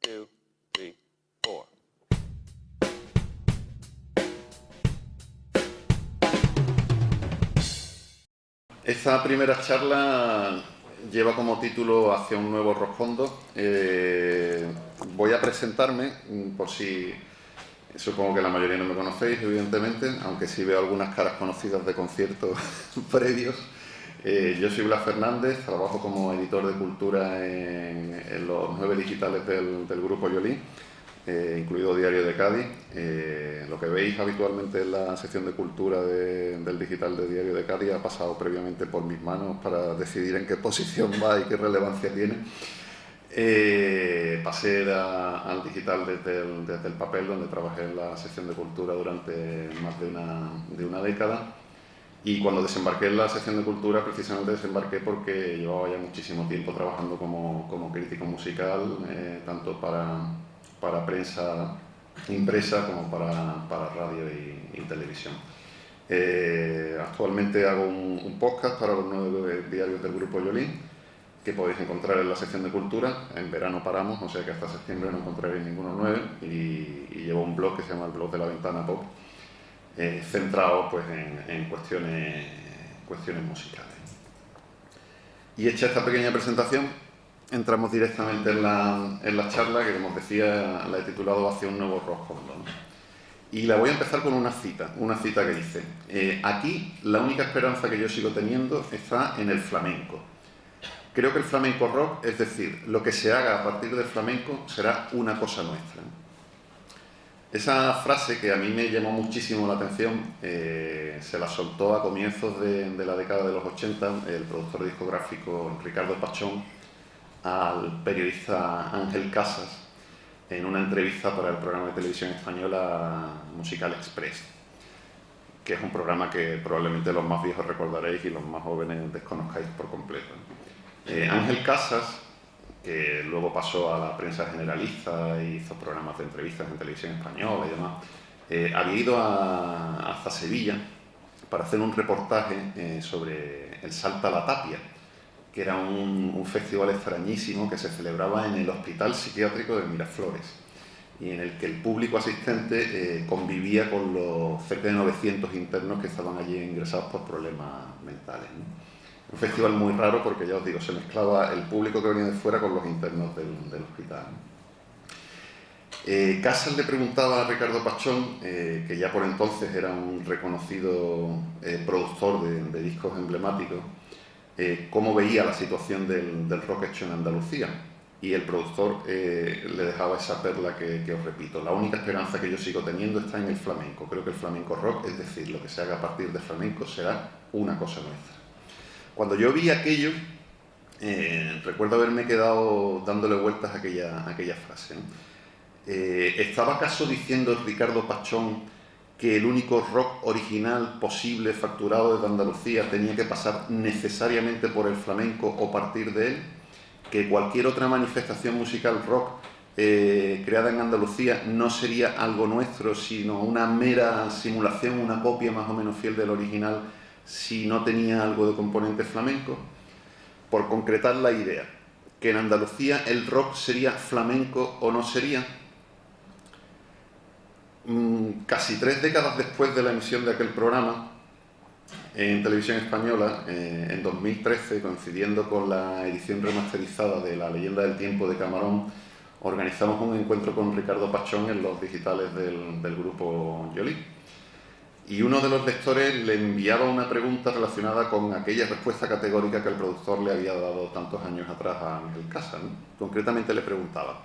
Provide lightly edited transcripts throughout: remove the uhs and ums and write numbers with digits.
2, 3, 4. Esta primera charla lleva como título Hacia un nuevo rock fondo. Voy a presentarme, por si supongo que la mayoría no me conocéis, evidentemente, aunque sí veo algunas caras conocidas de conciertos previos. Yo soy Blas Fernández, trabajo como editor de cultura en los 9 digitales del grupo Yolí, incluido Diario de Cádiz. Lo que veis habitualmente en la sección de cultura del digital de Diario de Cádiz ha pasado previamente por mis manos para decidir en qué posición va y qué relevancia tiene. Pasé al digital desde el papel, donde trabajé en la sección de cultura durante más de una década. Y cuando desembarqué en la sección de cultura, precisamente desembarqué porque llevaba ya muchísimo tiempo trabajando como crítico musical, tanto para prensa impresa como para radio y televisión. Actualmente hago un podcast para los 9 diarios del grupo Yolí, que podéis encontrar en la sección de cultura. En verano paramos, o sea que hasta septiembre no encontraréis ninguno 9, y llevo un blog que se llama el blog de la Ventana Pop, centrado pues en cuestiones musicales. Y hecha esta pequeña presentación, entramos directamente en la charla, que, como decía, la he titulado Hacia un nuevo rock fondo, ¿no? Y la voy a empezar con una cita que dice: aquí la única esperanza que yo sigo teniendo está en el flamenco. Creo que el flamenco rock, es decir, lo que se haga a partir del flamenco, será una cosa nuestra. Esa frase, que a mí me llamó muchísimo la atención, se la soltó a comienzos de la década de los 80 el productor discográfico Ricardo Pachón al periodista Ángel Casas en una entrevista para el programa de televisión española Musical Express, que es un programa que probablemente los más viejos recordaréis y los más jóvenes desconozcáis por completo. Ángel Casas, que luego pasó a la prensa generalista y hizo programas de entrevistas en televisión española y demás, había ido hasta Sevilla para hacer un reportaje sobre el Salta la Tapia, que era un festival extrañísimo que se celebraba en el Hospital Psiquiátrico de Miraflores, y en el que el público asistente convivía con los cerca de 900 internos que estaban allí ingresados por problemas mentales, ¿no? Un festival muy raro porque, ya os digo, se mezclaba el público que venía de fuera con los internos del hospital. Casas le preguntaba a Ricardo Pachón, que ya por entonces era un reconocido productor de discos emblemáticos, cómo veía la situación del rock hecho en Andalucía. Y el productor le dejaba esa perla que os repito: la única esperanza que yo sigo teniendo está en el flamenco. Creo que el flamenco rock, es decir, lo que se haga a partir de flamenco, será una cosa nuestra. Cuando yo vi aquello, recuerdo haberme quedado dándole vueltas a aquella frase, ¿no? ¿Estaba acaso diciendo Ricardo Pachón que el único rock original posible facturado desde Andalucía tenía que pasar necesariamente por el flamenco o partir de él? ¿Que cualquier otra manifestación musical rock creada en Andalucía no sería algo nuestro, sino una mera simulación, una copia más o menos fiel del original, si no tenía algo de componente flamenco? Por concretar la idea, ¿que en Andalucía el rock sería flamenco o no sería? Casi 3 décadas después de la emisión de aquel programa en televisión española, en 2013, coincidiendo con la edición remasterizada de La leyenda del tiempo de Camarón, organizamos un encuentro con Ricardo Pachón en los digitales del grupo Yolí. Y uno de los lectores le enviaba una pregunta relacionada con aquella respuesta categórica que el productor le había dado tantos años atrás a Ángel Casas, ¿no? Concretamente le preguntaba: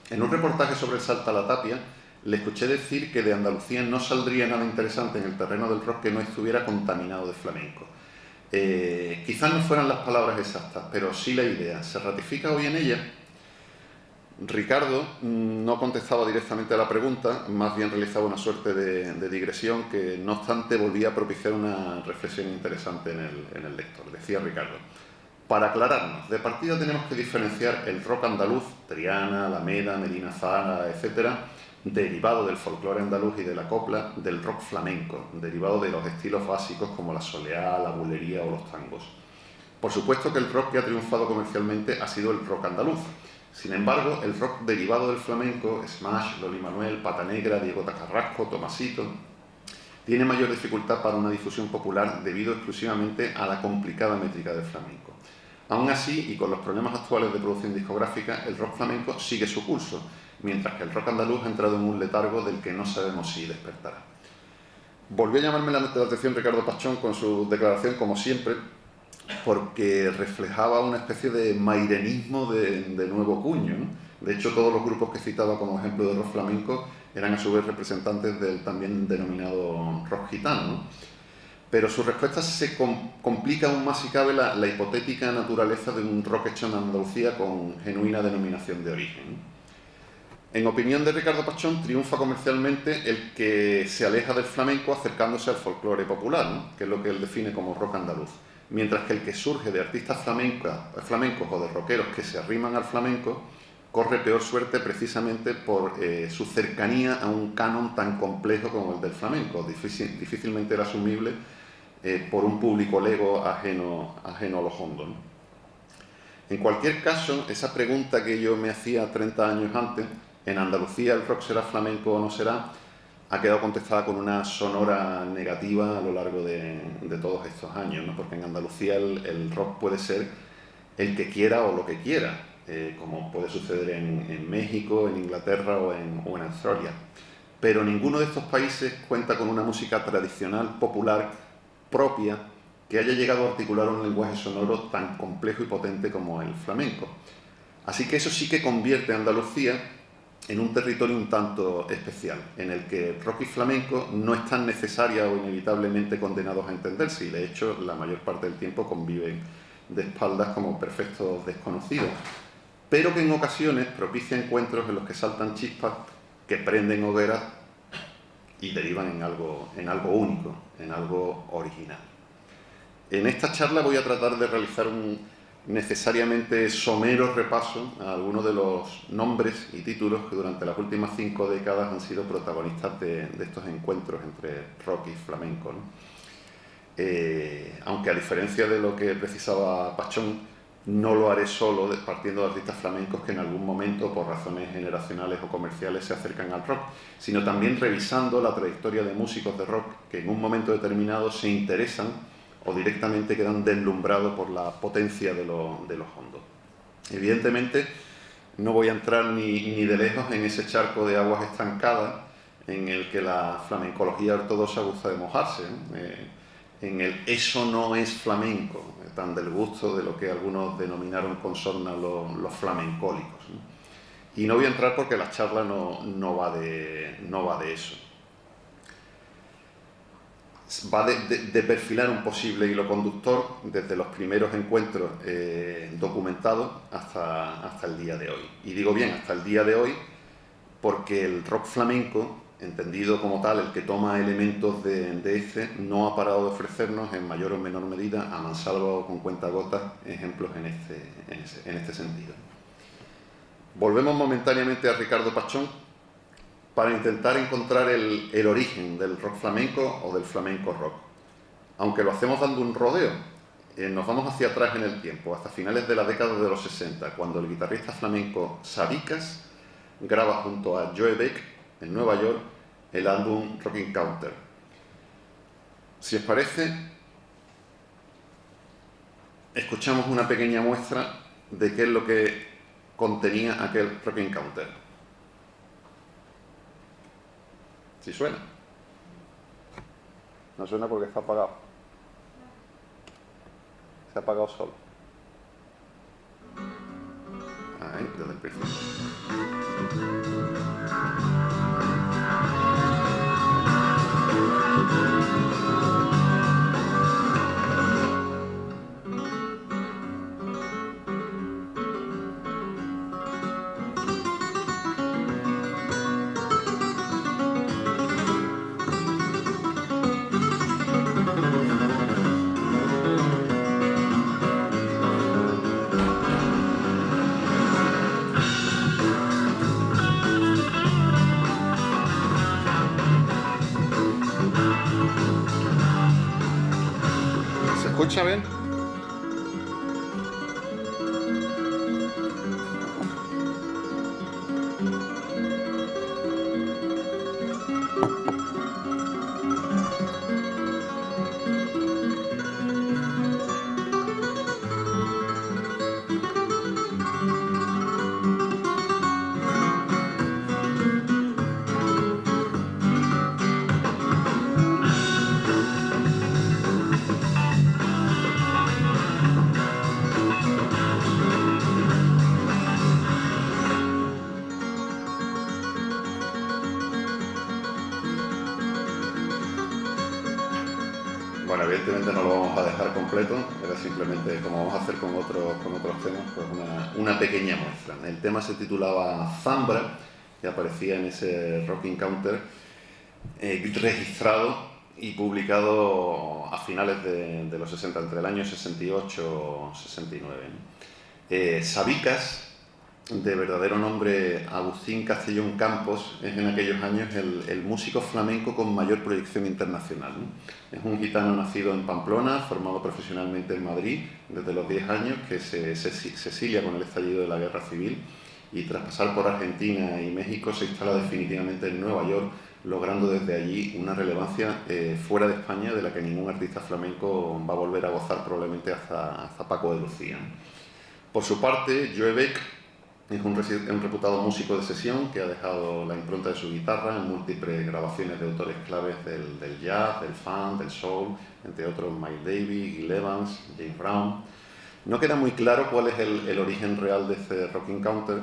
en un reportaje sobre el Salta la Tapia, le escuché decir que de Andalucía no saldría nada interesante en el terreno del rock que no estuviera contaminado de flamenco. Quizás no fueran las palabras exactas, pero sí la idea. ¿Se ratifica hoy en ella? Ricardo no contestaba directamente a la pregunta, más bien realizaba una suerte de digresión que, no obstante, volvía a propiciar una reflexión interesante en el lector. Decía Ricardo: para aclararnos, de partida tenemos que diferenciar el rock andaluz, Triana, Alameda, Medina Zahara, etcétera, derivado del folclore andaluz y de la copla, del rock flamenco, derivado de los estilos básicos como la soleá, la bulería o los tangos. Por supuesto que el rock que ha triunfado comercialmente ha sido el rock andaluz, Sin embargo, el rock derivado del flamenco, Smash, Loli Manuel, Pata Negra, Diego Tacarrasco, Tomasito, tiene mayor dificultad para una difusión popular debido exclusivamente a la complicada métrica del flamenco. Aún así, y con los problemas actuales de producción discográfica, el rock flamenco sigue su curso, mientras que el rock andaluz ha entrado en un letargo del que no sabemos si despertará. Volvió a llamarme la atención Ricardo Pachón con su declaración, como siempre, porque reflejaba una especie de mairenismo de nuevo cuño, ¿no? De hecho, todos los grupos que citaba como ejemplo de rock flamenco eran a su vez representantes del también denominado rock gitano, ¿no? Pero su respuesta se complica aún más si cabe la hipotética naturaleza de un rock hecho en Andalucía con genuina denominación de origen. En opinión de Ricardo Pachón, triunfa comercialmente el que se aleja del flamenco acercándose al folclore popular, ¿no? Que es lo que él define como rock andaluz, mientras que el que surge de artistas flamencos o de rockeros que se arriman al flamenco corre peor suerte precisamente por su cercanía a un canon tan complejo como el del flamenco, difícilmente era asumible por un público lego ajeno a los hondos, ¿no? En cualquier caso, esa pregunta que yo me hacía 30 años antes, ¿en Andalucía el rock será flamenco o no será?, ha quedado contestada con una sonora negativa a lo largo de todos estos años, ¿no? Porque en Andalucía el rock puede ser el que quiera o lo que quiera, como puede suceder en México, en Inglaterra o en Australia. Pero ninguno de estos países cuenta con una música tradicional, popular, propia, que haya llegado a articular un lenguaje sonoro tan complejo y potente como el flamenco. Así que eso sí que convierte a Andalucía en un territorio un tanto especial, en el que rock y flamenco no están necesarias o inevitablemente condenados a entenderse, y de hecho la mayor parte del tiempo conviven de espaldas como perfectos desconocidos, pero que en ocasiones propicia encuentros en los que saltan chispas que prenden hogueras y derivan en algo único, en algo original. En esta charla voy a tratar de realizar un necesariamente somero repaso a algunos de los nombres y títulos que durante las últimas 5 décadas han sido protagonistas de estos encuentros entre rock y flamenco, ¿no? Aunque a diferencia de lo que precisaba Pachón, no lo haré solo partiendo de artistas flamencos que en algún momento, por razones generacionales o comerciales, se acercan al rock, sino también revisando la trayectoria de músicos de rock que en un momento determinado se interesan o directamente quedan deslumbrados por la potencia de los hondos. Evidentemente, no voy a entrar ni de lejos en ese charco de aguas estancadas en el que la flamencología ortodoxa gusta de mojarse, ¿no? En el eso no es flamenco, tan del gusto de lo que algunos denominaron con sorna los flamencólicos, ¿no? Y no voy a entrar porque la charla no va de eso. Va de perfilar un posible hilo conductor desde los primeros encuentros documentados hasta el día de hoy. Y digo bien, hasta el día de hoy, porque el rock flamenco, entendido como tal, el que toma elementos de este, no ha parado de ofrecernos en mayor o menor medida, a mansalva o con cuentagotas, ejemplos en este sentido. Volvemos momentáneamente a Ricardo Pachón para intentar encontrar el origen del rock flamenco o del flamenco rock. Aunque lo hacemos dando un rodeo, nos vamos hacia atrás en el tiempo, hasta finales de la década de los 60, cuando el guitarrista flamenco Sabicas graba junto a Joe Beck en Nueva York el álbum Rockin' Counter. Si os parece, escuchamos una pequeña muestra de qué es lo que contenía aquel Rockin' Counter. ¿Sí suena? No suena porque está apagado. Se ha apagado solo. Ahí, desde el principio. ¿Se escucha bien? evidentemente no lo vamos a dejar completo, era simplemente, como vamos a hacer con otros temas, pues una pequeña muestra. El tema se titulaba Zambra, que aparecía en ese Rocking Counter registrado y publicado a finales de los 60, entre el año 68 y 69. Sabicas, de verdadero nombre Agustín Castellón Campos, es en aquellos años el músico flamenco con mayor proyección internacional, ¿no? Es un gitano nacido en Pamplona, formado profesionalmente en Madrid desde los 10 años, que se exilia con el estallido de la Guerra Civil y tras pasar por Argentina y México se instala definitivamente en Nueva York, logrando desde allí una relevancia fuera de España de la que ningún artista flamenco va a volver a gozar probablemente hasta Paco de Lucía. Por su parte, Joe Beck es un reputado músico de sesión que ha dejado la impronta de su guitarra en múltiples grabaciones de autores claves del jazz, del funk, del soul, entre otros Miles Davis, Gil Evans, James Brown. No queda muy claro cuál es el origen real de este Rocking Counter,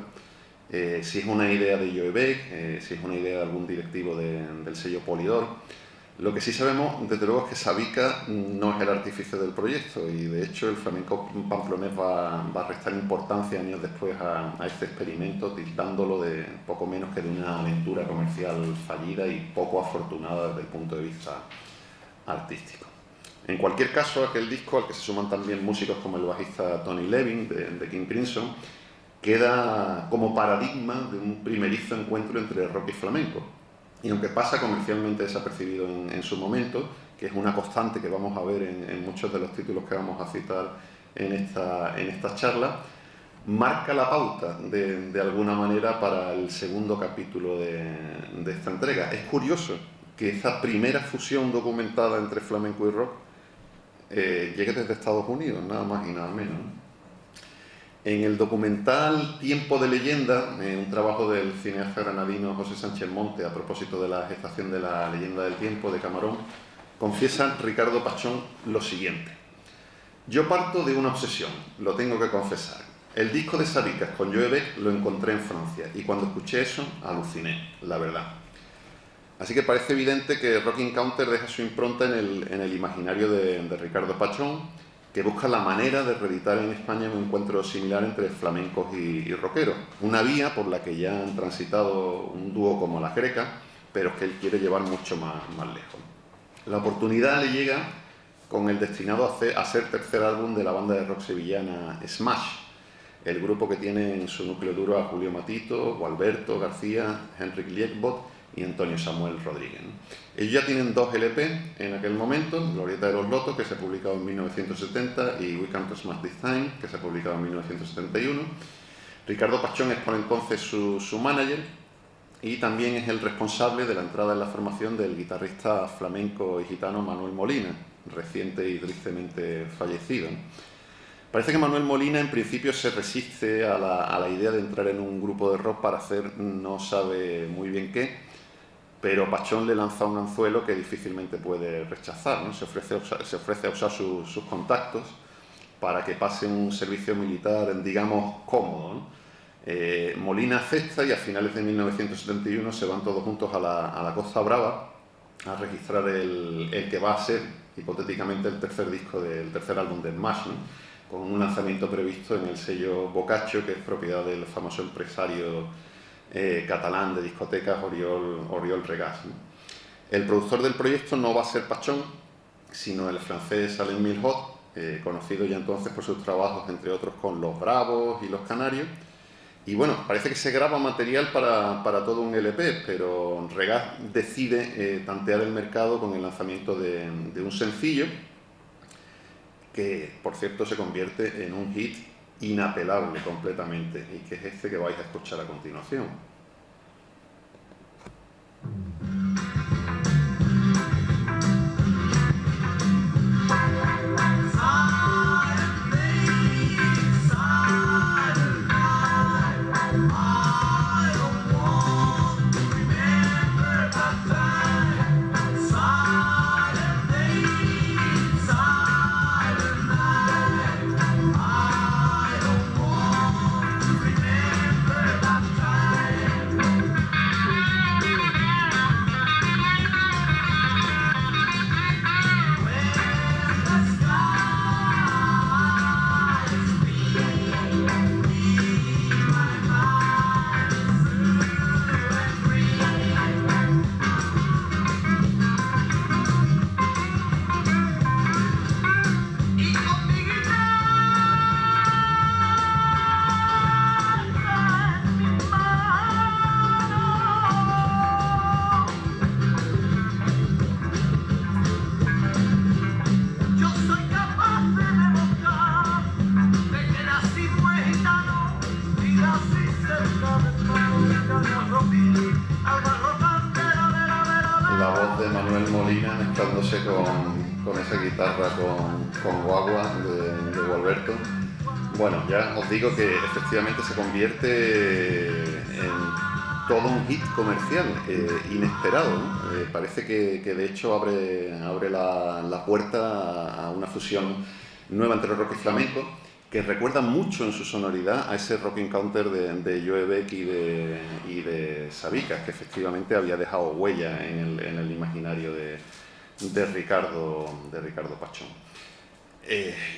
si es una idea de Joe Beck, si es una idea de algún directivo del sello Polydor. Lo que sí sabemos, desde luego, es que Sabica no es el artífice del proyecto y, de hecho, el flamenco pamplonés va a restar importancia años después a este experimento, tildándolo de poco menos que de una aventura comercial fallida y poco afortunada desde el punto de vista artístico. En cualquier caso, aquel disco, al que se suman también músicos como el bajista Tony Levin de King Crimson, queda como paradigma de un primerizo encuentro entre rock y flamenco. Y aunque pasa comercialmente desapercibido en su momento, que es una constante que vamos a ver en muchos de los títulos que vamos a citar en esta charla, marca la pauta de alguna manera para el segundo capítulo de esta entrega. Es curioso que esta primera fusión documentada entre flamenco y rock llegue desde Estados Unidos, nada más y nada menos. En el documental Tiempo de leyenda, un trabajo del cineasta granadino José Sánchez Monte a propósito de la gestación de la leyenda del tiempo de Camarón, confiesa Ricardo Pachón lo siguiente: yo parto de una obsesión, lo tengo que confesar. El disco de Sabicas con Joe Beck lo encontré en Francia y cuando escuché eso aluciné, la verdad. Así que parece evidente que Rocking Counter deja su impronta en el imaginario de Ricardo Pachón, que busca la manera de reeditar en España un encuentro similar entre flamencos y rockeros. Una vía por la que ya han transitado un dúo como Las Grecas, pero que él quiere llevar mucho más lejos. La oportunidad le llega con el destinado a ser tercer álbum de la banda de rock sevillana Smash, el grupo que tiene en su núcleo duro a Julio Matito, Gualberto García, Henrik Liekbot y Antonio Samuel Rodríguez. Ellos ya tienen 2 LP en aquel momento: Glorieta de los Lotos, que se ha publicado en 1970, y We Can't Smash This Time, que se ha publicado en 1971. Ricardo Pachón es por entonces su manager y también es el responsable de la entrada en la formación del guitarrista flamenco y gitano Manuel Molina, reciente y tristemente fallecido. Parece que Manuel Molina en principio se resiste a la idea de entrar en un grupo de rock para hacer no sabe muy bien qué, pero Pachón le lanza un anzuelo que difícilmente puede rechazar, ¿no? Se ofrece a usar sus contactos para que pase un servicio militar, digamos, cómodo, ¿no? Molina acepta y a finales de 1971 se van todos juntos a la Costa Brava a registrar el que va a ser hipotéticamente el tercer disco del tercer álbum de Smash, ¿no? Con un lanzamiento previsto en el sello Boccaccio, que es propiedad del famoso empresario catalán de discotecas Oriol Regàs, ¿no? El productor del proyecto no va a ser Pachón, sino el francés Alain Milhaud, conocido ya entonces por sus trabajos, entre otros, con Los Bravos y Los Canarios. Y bueno, parece que se graba material para todo un LP, pero Regàs decide tantear el mercado con el lanzamiento de un sencillo que, por cierto, se convierte en un hit inapelable completamente, y que es este que vais a escuchar a continuación. Molina mezclándose con esa guitarra con guagua de Gualberto. Bueno, ya os digo que efectivamente se convierte en todo un hit comercial inesperado, ¿no? Parece que de hecho abre la puerta a una fusión nueva entre rock y flamenco, que recuerda mucho en su sonoridad a ese rock encounter de Joe Beck y de Sabicas, que efectivamente había dejado huella en el imaginario de Ricardo Pachón.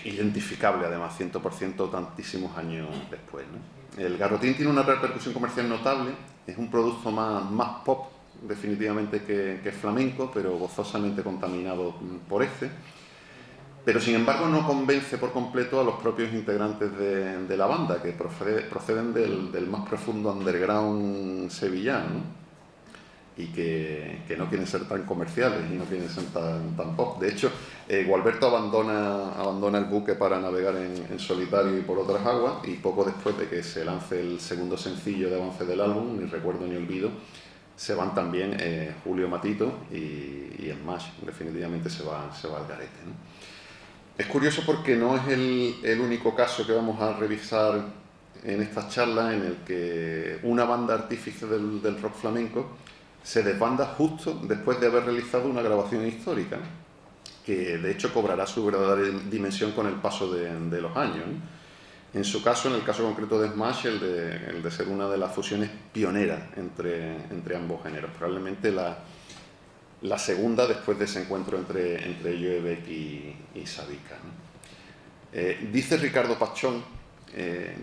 Identificable además 100% tantísimos años después, ¿no? El garrotín tiene una repercusión comercial notable, es un producto más pop definitivamente que flamenco, pero gozosamente contaminado por este. Pero sin embargo no convence por completo a los propios integrantes de la banda, que proceden del más profundo underground sevillano, ¿no? Y que no quieren ser tan comerciales y no quieren ser tan pop. De hecho, Gualberto abandona el buque para navegar en solitario y por otras aguas, y poco después de que se lance el segundo sencillo de avance del álbum, Ni recuerdo ni olvido, se van también Julio Matito y Smash. Definitivamente se va al garete, ¿no? Es curioso porque no es el único caso que vamos a revisar en estas charlas en el que una banda artífice del rock flamenco se desbanda justo después de haber realizado una grabación histórica, ¿no? Que de hecho cobrará su verdadera dimensión con el paso de los años, ¿no? En su caso, en el caso concreto de Smash, el de ser una de las fusiones pioneras entre ambos géneros, probablemente la segunda después de ese encuentro entre Joe Beck y Sabicas, ¿no? Dice Ricardo Pachón,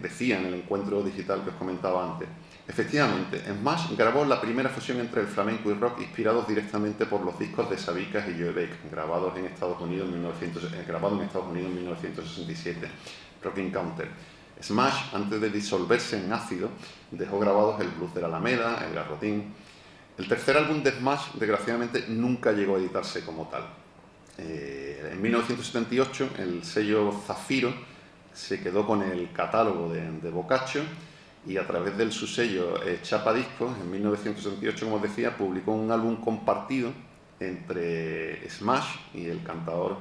decía en el encuentro digital que os comentaba antes, efectivamente, Smash grabó la primera fusión entre el flamenco y rock inspirados directamente por los discos de Sabicas y Joe Beck, grabados en Estados Unidos en 1967, Rock Encounter. Smash, antes de disolverse en ácido, dejó grabados el blues de la Alameda, el garrotín. El tercer álbum de Smash, desgraciadamente, nunca llegó a editarse como tal. En 1978, el sello Zafiro se quedó con el catálogo de Boccaccio y a través del subsello Chapa Discos, en 1978, como os decía, publicó un álbum compartido entre Smash y el cantador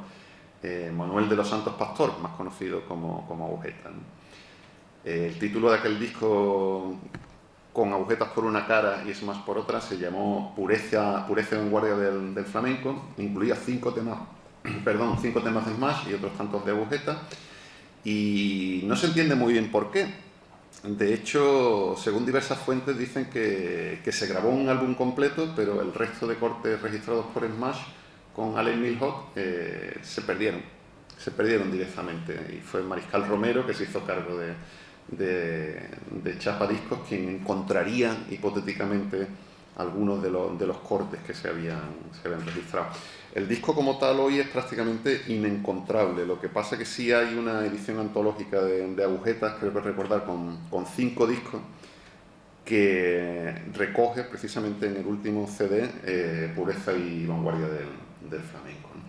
Manuel de los Santos Pastor, más conocido como Agujeta, ¿no? El título de aquel disco, Con agujetas por una cara y Smash por otra, se llamó Pureza vanguardia del flamenco. Incluía 5 temas de Smash y otros tantos de Agujeta, y no se entiende muy bien por qué. De hecho, según diversas fuentes dicen que se grabó un álbum completo, pero el resto de cortes registrados por Smash con Allen Milhock se perdieron directamente, y fue Mariscal Romero, que se hizo cargo de Chapa Discos, quien encontraría hipotéticamente algunos de los cortes que se habían registrado. El disco como tal hoy es prácticamente inencontrable, lo que pasa que sí hay una edición antológica de Agujetas, creo que recordar, con 5 discos, que recoge precisamente en el último CD Pureza y vanguardia del flamenco, ¿no?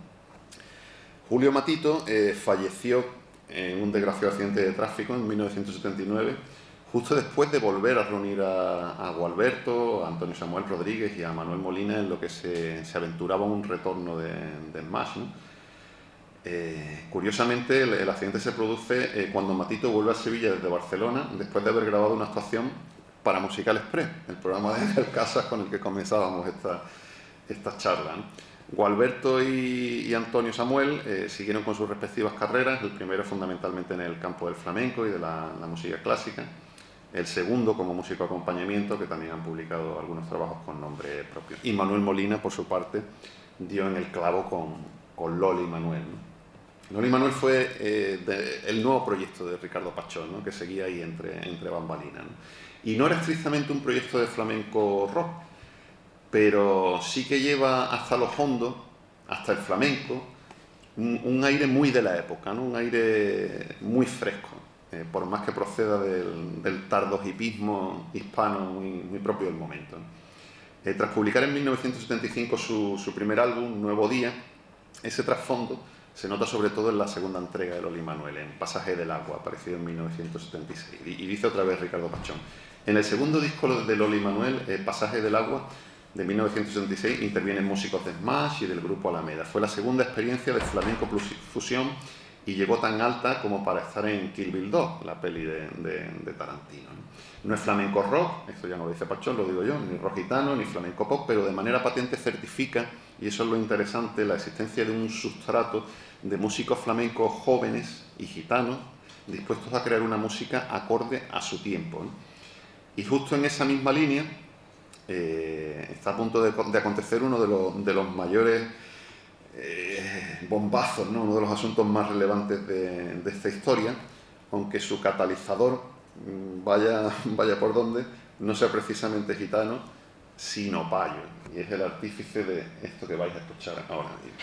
Julio Matito falleció en un desgraciado accidente de tráfico en 1979, justo después de volver a reunir a Gualberto, a Antonio Samuel Rodríguez y a Manuel Molina en lo que se aventuraba un retorno de Smash, ¿no? Curiosamente, el accidente se produce cuando Matito vuelve a Sevilla desde Barcelona, después de haber grabado una actuación para Musical Express, el programa de Ángel Casas con el que comenzábamos esta charla, ¿no? Gualberto y Antonio Samuel siguieron con sus respectivas carreras, el primero fundamentalmente en el campo del flamenco y de la música clásica, el segundo como músico de acompañamiento, que también han publicado algunos trabajos con nombre propio. Y Manuel Molina, por su parte, dio en el clavo con Loli Manuel, ¿no? Loli Manuel fue el nuevo proyecto de Ricardo Pachón, ¿no? Que seguía ahí entre bambalinas, ¿no? Y no era estrictamente un proyecto de flamenco rock, pero sí que lleva hasta lo hondo, hasta el flamenco, un aire muy de la época, ¿no? Un aire muy fresco, por más que proceda del tardo hipismo hispano muy propio del momento, ¿no? Tras publicar en 1975 su primer álbum, Nuevo Día, ese trasfondo se nota sobre todo en la segunda entrega de Loli Manuel, en Pasaje del Agua, aparecido en 1976. Y dice otra vez Ricardo Pachón: en el segundo disco de Loli Manuel, Pasaje del Agua, de 1976 intervienen músicos de Smash y del grupo Alameda. Fue la segunda experiencia de flamenco plus fusión y llegó tan alta como para estar en Kill Bill 2, la peli de Tarantino. No es flamenco rock, esto ya no lo dice Pachón, lo digo yo, ni rock gitano, ni flamenco pop, pero de manera patente certifica, y eso es lo interesante, la existencia de un sustrato de músicos flamencos jóvenes y gitanos dispuestos a crear una música acorde a su tiempo. Y justo en esa misma línea está a punto de acontecer uno de los mayores bombazos, ¿no? Uno de los asuntos más relevantes de esta historia, aunque su catalizador vaya por donde, no sea precisamente gitano, sino payo, y es el artífice de esto que vais a escuchar ahora mismo.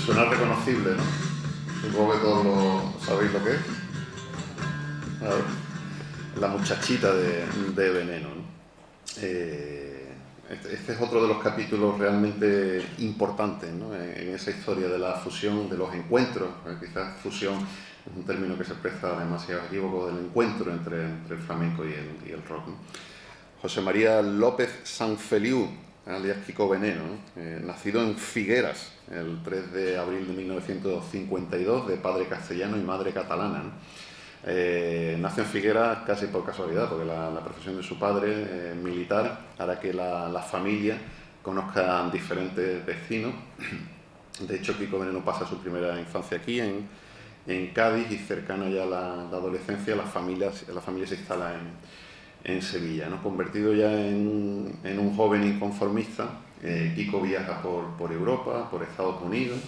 Suena reconocible, ¿no? Supongo que todos sabéis lo que es. A ver, la muchachita de Veneno, ¿no? Este es otro de los capítulos realmente importantes, ¿no? En esa historia de la fusión, de los encuentros. Quizás fusión es un término que se presta demasiado equívoco, del encuentro entre el flamenco y el rock, ¿no? José María López Sanfeliu, alias Kiko Veneno, ¿no? Nacido en Figueras el 3 de abril de 1952, de padre castellano y madre catalana, ¿no? Nace en Figueras casi por casualidad, porque la profesión de su padre, militar, hará que la familia conozca diferentes vecinos. De hecho, Kiko Veneno pasa su primera infancia aquí, en Cádiz, y cercana ya a la adolescencia, la familia se instala en Sevilla, ¿no? Convertido ya en un joven inconformista, Kiko viaja por Europa, por Estados Unidos,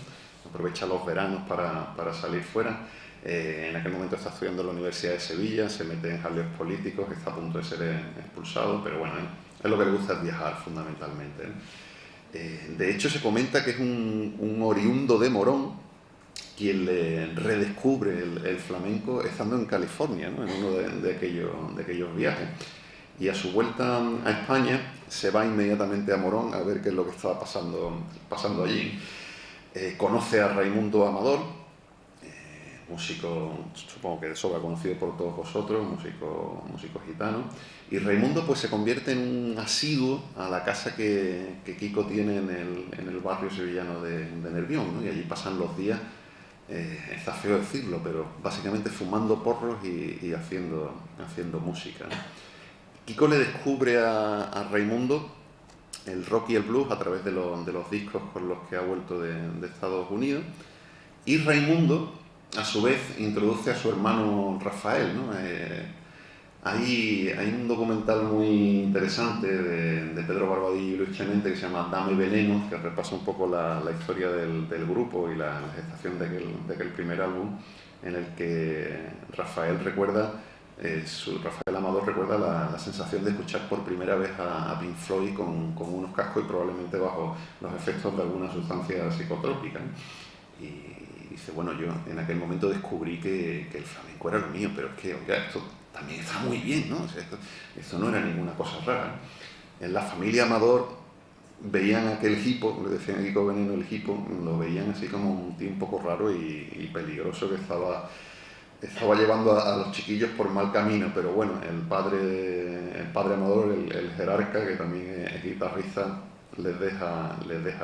aprovecha los veranos para salir fuera. En aquel momento está estudiando en la Universidad de Sevilla, se mete en jaleos políticos, está a punto de ser expulsado, pero bueno, es lo que le gusta, es viajar fundamentalmente, ¿no? De hecho, se comenta que es un oriundo de Morón quien le redescubre el flamenco estando en California, ¿no? En uno de aquellos viajes. Y a su vuelta a España se va inmediatamente a Morón a ver qué es lo que estaba pasando allí. Conoce a Raimundo Amador, músico, supongo que de sobra conocido por todos vosotros, músico gitano, y Raimundo pues se convierte en un asiduo a la casa que Kiko tiene en el barrio sevillano de Nervión, ¿no? Y allí pasan los días, está feo decirlo, pero básicamente fumando porros y haciendo música, ¿no? Kiko le descubre a Raimundo el rock y el blues a través de los discos con los que ha vuelto de Estados Unidos, y Raimundo a su vez introduce a su hermano Rafael, ¿no? Hay un documental muy interesante de Pedro Barbadillo y Luis Clemente que se llama Dame Veneno, que repasa un poco la historia del grupo y la gestación de aquel primer álbum, en el que Rafael Rafael Amador recuerda la sensación de escuchar por primera vez a Pink Floyd con unos cascos y probablemente bajo los efectos de alguna sustancia psicotrópica, ¿no? Y dice, bueno, yo en aquel momento descubrí que el flamenco era lo mío, pero es que, oiga, esto también está muy bien, ¿no? O sea, esto no era ninguna cosa rara. En la familia Amador veían aquel hipo, le decían a Kiko Veneno el hipo, lo veían así como un tío un poco raro y peligroso que estaba llevando a los chiquillos por mal camino, pero bueno, el padre Amador, el jerarca, que también es guitarrista, les deja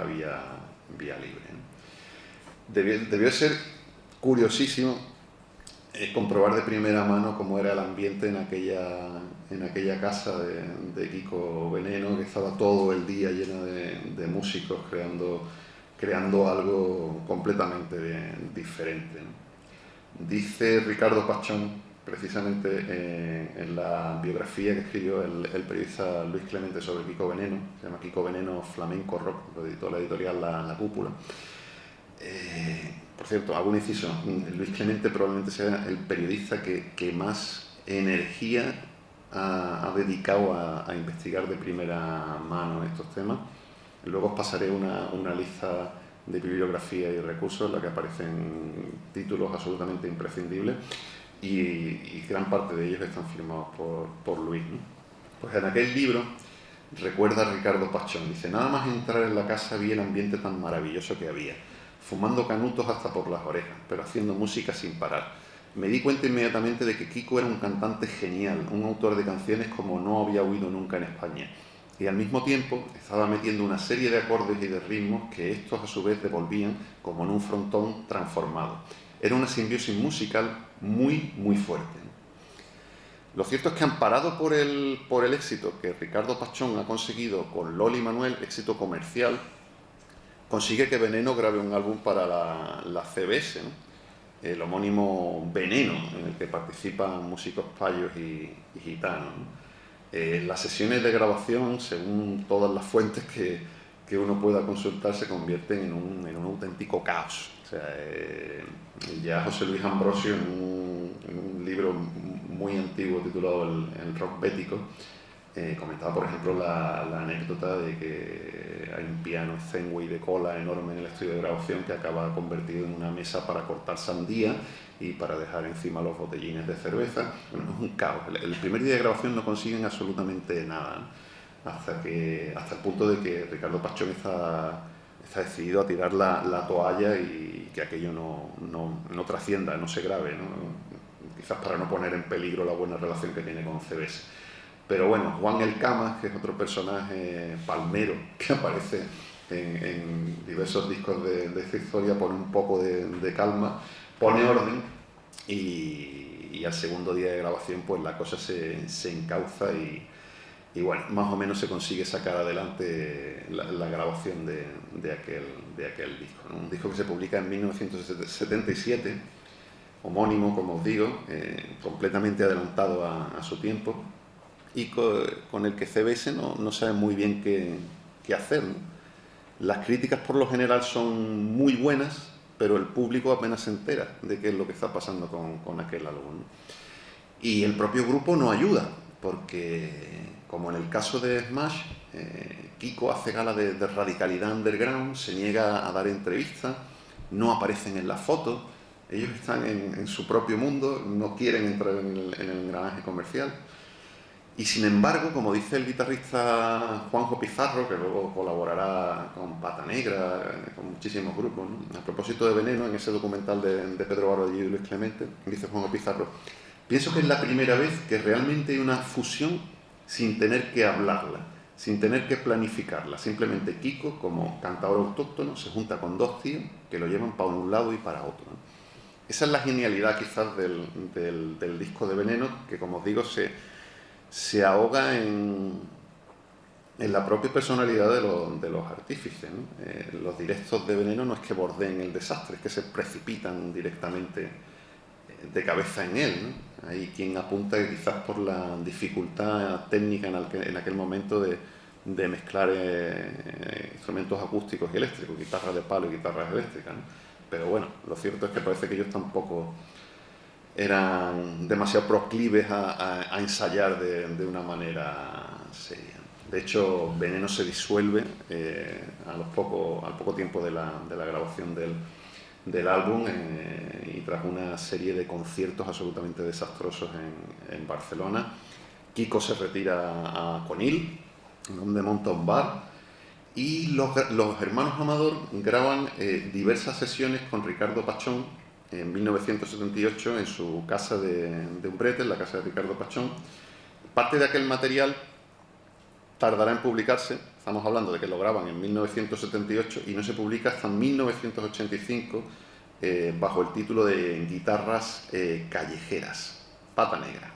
vía libre, ¿no? Debió ser curiosísimo comprobar de primera mano cómo era el ambiente en aquella casa de Kiko Veneno, que estaba todo el día llena de músicos creando algo completamente diferente, ¿no? Dice Ricardo Pachón, precisamente en la biografía que escribió el periodista Luis Clemente sobre Kiko Veneno, se llama Kiko Veneno Flamenco Rock, lo editó la editorial La Cúpula. Por cierto, hago un inciso. Luis Clemente probablemente sea el periodista que más energía ha dedicado a investigar de primera mano estos temas. Luego os pasaré una lista de bibliografía y recursos en la que aparecen títulos absolutamente imprescindibles y gran parte de ellos están firmados por Luis, ¿no? Pues en aquel libro recuerda a Ricardo Pachón, dice, nada más entrar en la casa vi el ambiente tan maravilloso que había, fumando canutos hasta por las orejas, pero haciendo música sin parar. Me di cuenta inmediatamente de que Kiko era un cantante genial, un autor de canciones como no había oído nunca en España. Y al mismo tiempo estaba metiendo una serie de acordes y de ritmos que estos a su vez devolvían como en un frontón transformado. Era una simbiosis musical muy, muy fuerte. Lo cierto es que amparado por el éxito que Ricardo Pachón ha conseguido con Loli Manuel, éxito comercial, consigue que Veneno grabe un álbum para la CBS, ¿no? El homónimo Veneno, en el que participan músicos payos y gitanos, ¿no? Las sesiones de grabación, según todas las fuentes que uno pueda consultar, se convierten en un auténtico caos. O sea, ya José Luis Ambrosio, en un libro muy antiguo titulado El rock bético, comentaba, por ejemplo, la anécdota de que hay un piano Steinway de cola enorme en el estudio de grabación que acaba convertido en una mesa para cortar sandía y para dejar encima los botellines de cerveza. Bueno, es un caos. El primer día de grabación no consiguen absolutamente nada, ¿no? Hasta el punto de que Ricardo Pachón está decidido a tirar la toalla y que aquello no trascienda, no se grabe, ¿no? Quizás para no poner en peligro la buena relación que tiene con CBS. Pero bueno, Juan El Camas, que es otro personaje palmero que aparece en diversos discos de esta historia, pone un poco de calma, pone orden y al segundo día de grabación pues la cosa se encauza y bueno, más o menos se consigue sacar adelante la grabación de aquel disco, ¿no? Un disco que se publica en 1977, homónimo, como os digo, completamente adelantado a su tiempo, y con el que CBS no sabe muy bien qué hacer, ¿no? Las críticas por lo general son muy buenas, pero el público apenas se entera de qué es lo que está pasando con aquel álbum, ¿no? Y el propio grupo no ayuda, porque como en el caso de Smash, Kiko hace gala de radicalidad underground, se niega a dar entrevistas, no aparecen en las fotos, ellos están en su propio mundo, no quieren entrar en el engranaje comercial. Y sin embargo, como dice el guitarrista Juanjo Pizarro, que luego colaborará con Pata Negra, con muchísimos grupos, ¿no? A propósito de Veneno, en ese documental de Pedro Barbadillo y Luis Clemente, dice Juanjo Pizarro, pienso que es la primera vez que realmente hay una fusión sin tener que hablarla, sin tener que planificarla. Simplemente Kiko, como cantador autóctono, se junta con dos tíos que lo llevan para un lado y para otro, ¿no? Esa es la genialidad quizás del disco de Veneno, que como os digo se ahoga en la propia personalidad de los artífices, ¿no? Los directos de Veneno no es que bordeen el desastre, es que se precipitan directamente de cabeza en él, ¿no? Hay quien apunta que quizás por la dificultad técnica en aquel momento de mezclar instrumentos acústicos y eléctricos, guitarras de palo y guitarras eléctricas, ¿no? Pero bueno, lo cierto es que parece que ellos tampoco eran demasiado proclives a ensayar de una manera seria. De hecho, Veneno se disuelve al poco tiempo de la grabación del álbum y tras una serie de conciertos absolutamente desastrosos en Barcelona. Kiko se retira a Conil, donde monta un bar, y los hermanos Amador graban diversas sesiones con Ricardo Pachón en 1978 en su casa de Umbrete, en la casa de Ricardo Pachón. Parte de aquel material tardará en publicarse, estamos hablando de que lo graban en 1978 y no se publica hasta 1985 bajo el título de Guitarras Callejeras, Pata Negra.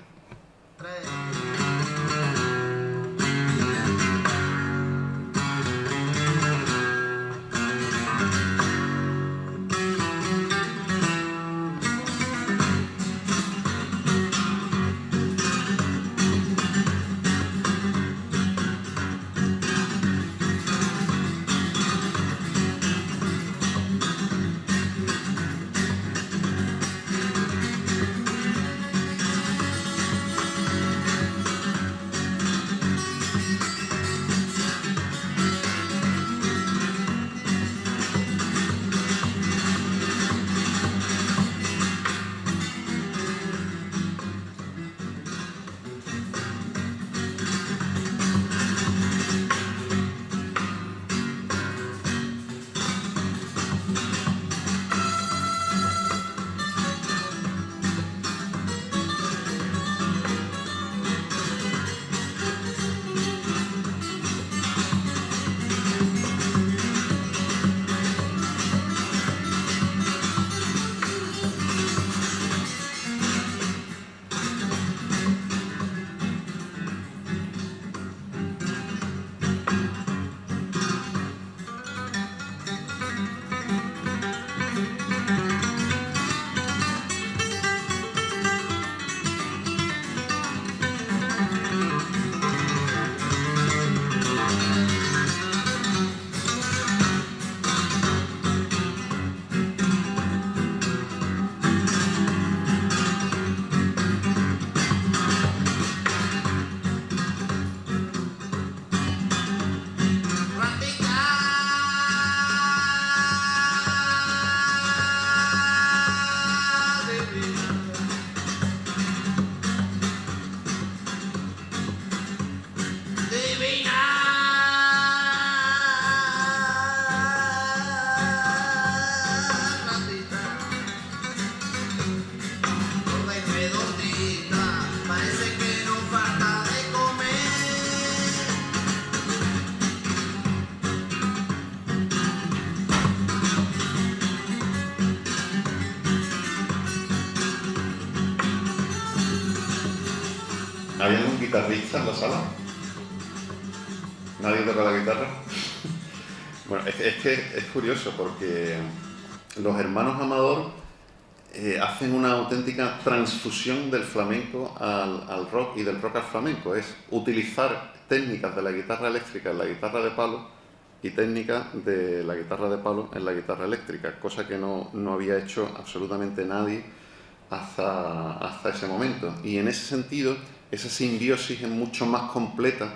¿Hay algún guitarrista en la sala? ¿Nadie toca la guitarra? Bueno, es que es curioso porque los hermanos Amador hacen una auténtica transfusión del flamenco al rock y del rock al flamenco. Es utilizar técnicas de la guitarra eléctrica en la guitarra de palo y técnicas de la guitarra de palo en la guitarra eléctrica, cosa que no había hecho absolutamente nadie hasta ese momento. Y en ese sentido, esa simbiosis es mucho más completa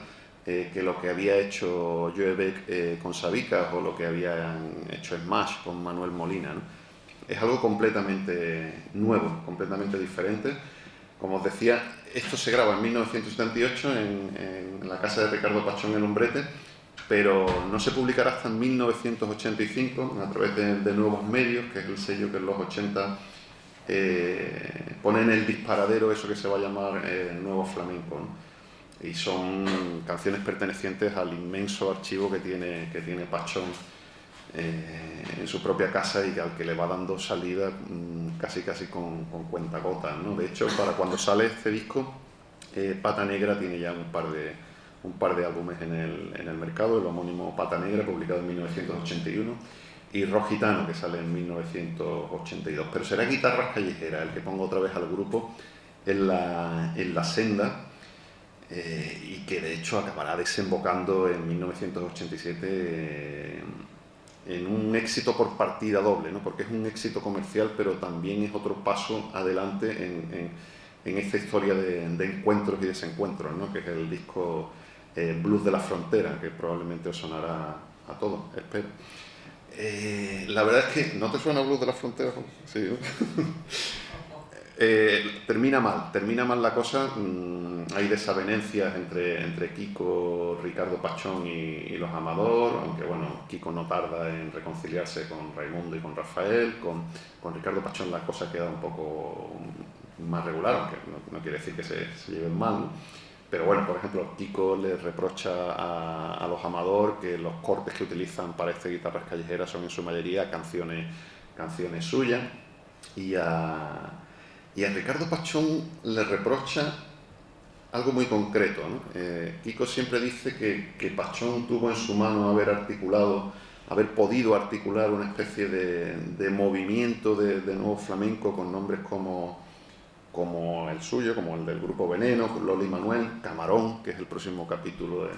que lo que había hecho Joe Beck con Sabicas o lo que habían hecho Smash con Manuel Molina, ¿no? Es algo completamente nuevo, completamente diferente. Como os decía, esto se graba en 1978 en la casa de Ricardo Pachón en Umbrete, pero no se publicará hasta en 1985 a través de Nuevos Medios, que es el sello que en los 80 pone en el disparadero eso que se va a llamar Nuevo Flamenco, ¿no? Y son canciones pertenecientes al inmenso archivo que tiene Pachón en su propia casa y al que le va dando salida casi con cuentagotas, ¿no? De hecho, para cuando sale este disco, Pata Negra tiene ya un par de álbumes en el mercado, el homónimo Pata Negra, publicado en 1981, y Rock Gitano, que sale en 1982. Pero será Guitarras Callejeras el que ponga otra vez al grupo en la senda, y que de hecho acabará desembocando en 1987 en un éxito por partida doble, ¿no? Porque es un éxito comercial, pero también es otro paso adelante en esta historia de encuentros y desencuentros, ¿no? Que es el disco Blues de la Frontera, que probablemente os sonará a todos, espero. La verdad es que... ¿No te suena Blues de la Frontera? Sí, ¿no? Termina mal la cosa. Hay desavenencias entre Kiko, Ricardo Pachón y los Amador, aunque bueno, Kiko no tarda en reconciliarse con Raimundo y con Rafael. Con Ricardo Pachón la cosa queda un poco más regular, aunque no quiere decir que se lleven mal, ¿no? Pero bueno, por ejemplo, Kiko le reprocha a los Amador que los cortes que utilizan para este Guitarras Callejeras son en su mayoría canciones suyas, y a Ricardo Pachón le reprocha algo muy concreto, ¿no? Kiko siempre dice que Pachón tuvo en su mano haber podido articular una especie de movimiento de nuevo flamenco con nombres como el suyo, como el del Grupo Veneno, Loli Manuel, Camarón, que es el próximo capítulo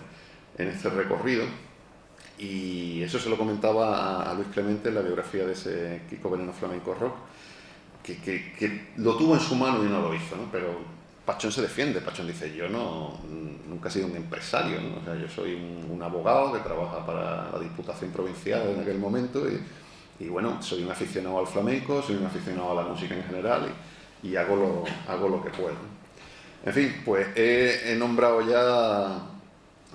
en este recorrido. Y eso se lo comentaba a Luis Clemente en la biografía de ese Kiko Veneno Flamenco Rock, que lo tuvo en su mano y no lo hizo, ¿no? Pero Pachón se defiende. Pachón dice: yo nunca he sido un empresario, ¿no? O sea, yo soy un abogado que trabaja para la Diputación Provincial en aquel momento, y bueno, soy un aficionado al flamenco, soy un aficionado a la música en general, y hago lo que puedo. En fin, pues he nombrado ya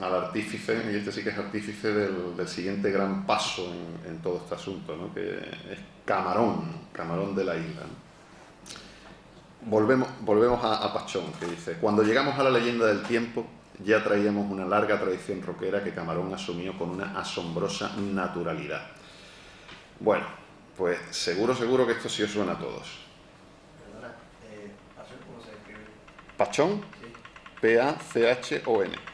al artífice, y este sí que es artífice del siguiente gran paso en todo este asunto, ¿no? Que es Camarón de la Isla, ¿no? Volvemos a Pachón, que dice: cuando llegamos a la leyenda del tiempo, ya traíamos una larga tradición rockera que Camarón asumió con una asombrosa naturalidad. Bueno, pues seguro que esto sí os suena a todos. Perdona, ¿Pachón cómo se escribe? Pachón, Sí. P-A-C-H-O-N.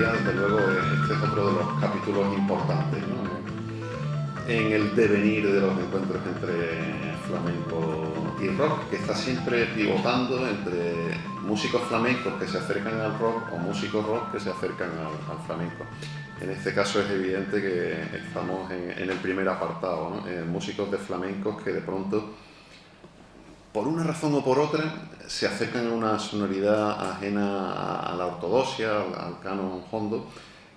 Desde luego, este es otro de los capítulos importantes, ¿no? En el devenir de los encuentros entre flamenco y rock, que está siempre pivotando entre músicos flamencos que se acercan al rock o músicos rock que se acercan al flamenco. En este caso es evidente que estamos en el primer apartado, ¿no? Músicos de flamencos que de pronto por una razón o por otra, se acercan a una sonoridad ajena a la ortodoxia, al canon hondo,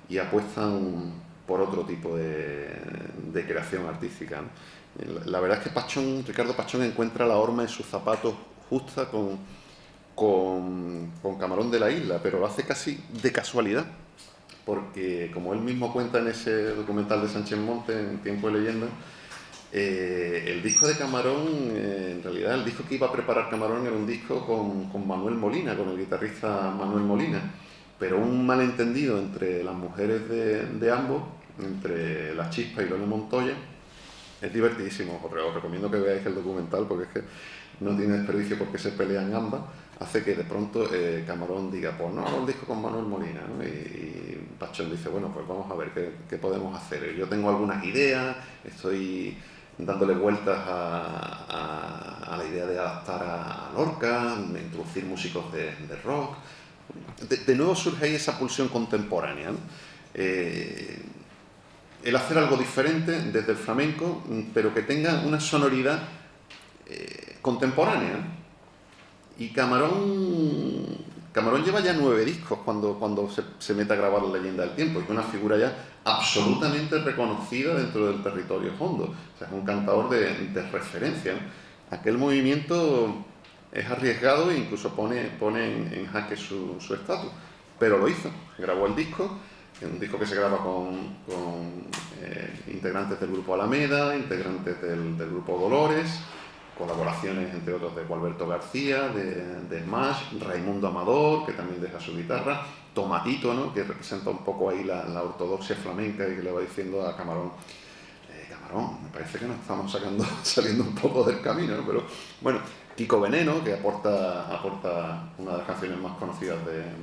y apuestan por otro tipo de creación artística, ¿no? La verdad es que Ricardo Pachón encuentra la horma en sus zapatos justa con Camarón de la Isla, pero lo hace casi de casualidad, porque como él mismo cuenta en ese documental de Sánchez Monte, en Tiempo de Leyenda, el disco de Camarón, en realidad el disco que iba a preparar Camarón era un disco con Manuel Molina, con el guitarrista Manuel Molina, pero un malentendido entre las mujeres de ambos, entre La Chispa y Lola Montoya. Es divertidísimo, os recomiendo que veáis el documental porque es que no tiene desperdicio porque se pelean ambas. Hace que de pronto Camarón diga, pues no hago el disco con Manuel Molina, ¿no? Y Pachón dice, bueno, pues vamos a ver qué podemos hacer. Yo tengo algunas ideas, estoy dándole vueltas a la idea de adaptar a Lorca, de introducir músicos de rock. De nuevo surge ahí esa pulsión contemporánea, ¿no? El hacer algo diferente desde el flamenco, pero que tenga una sonoridad contemporánea. Y Camarón lleva ya 9 discos cuando se mete a grabar La Leyenda del Tiempo, y es una figura ya absolutamente reconocida dentro del territorio hondo. O sea, es un cantador de referencia, ¿no? Aquel movimiento es arriesgado e incluso pone en jaque su estatus, pero lo hizo, grabó el disco. Es un disco que se graba con integrantes del grupo Alameda, integrantes del grupo Dolores, colaboraciones entre otros de Gualberto García, de Smash, Raimundo Amador, que también deja su guitarra, Tomatito, ¿no?, que representa un poco ahí la ortodoxia flamenca y que le va diciendo a Camarón, Camarón, me parece que nos estamos saliendo un poco del camino, ¿no? Pero bueno, Kiko Veneno, que aporta una de las canciones más conocidas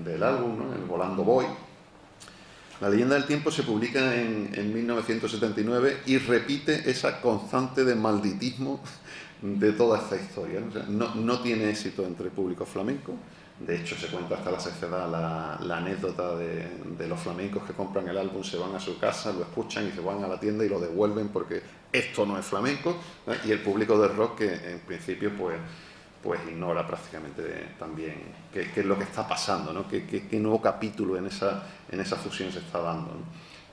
del álbum, ¿no?, el Volando Voy. La Leyenda del Tiempo se publica en 1979 y repite esa constante de malditismo de toda esta historia, ¿no? O sea, no tiene éxito entre el público flamenco. De hecho, se cuenta hasta la saciedad la anécdota de los flamencos que compran el álbum, se van a su casa, lo escuchan y se van a la tienda y lo devuelven porque esto no es flamenco, ¿no? Y el público de rock, que en principio pues ignora prácticamente también qué es lo que está pasando, ¿no? Qué nuevo capítulo en esa fusión se está dando, ¿no?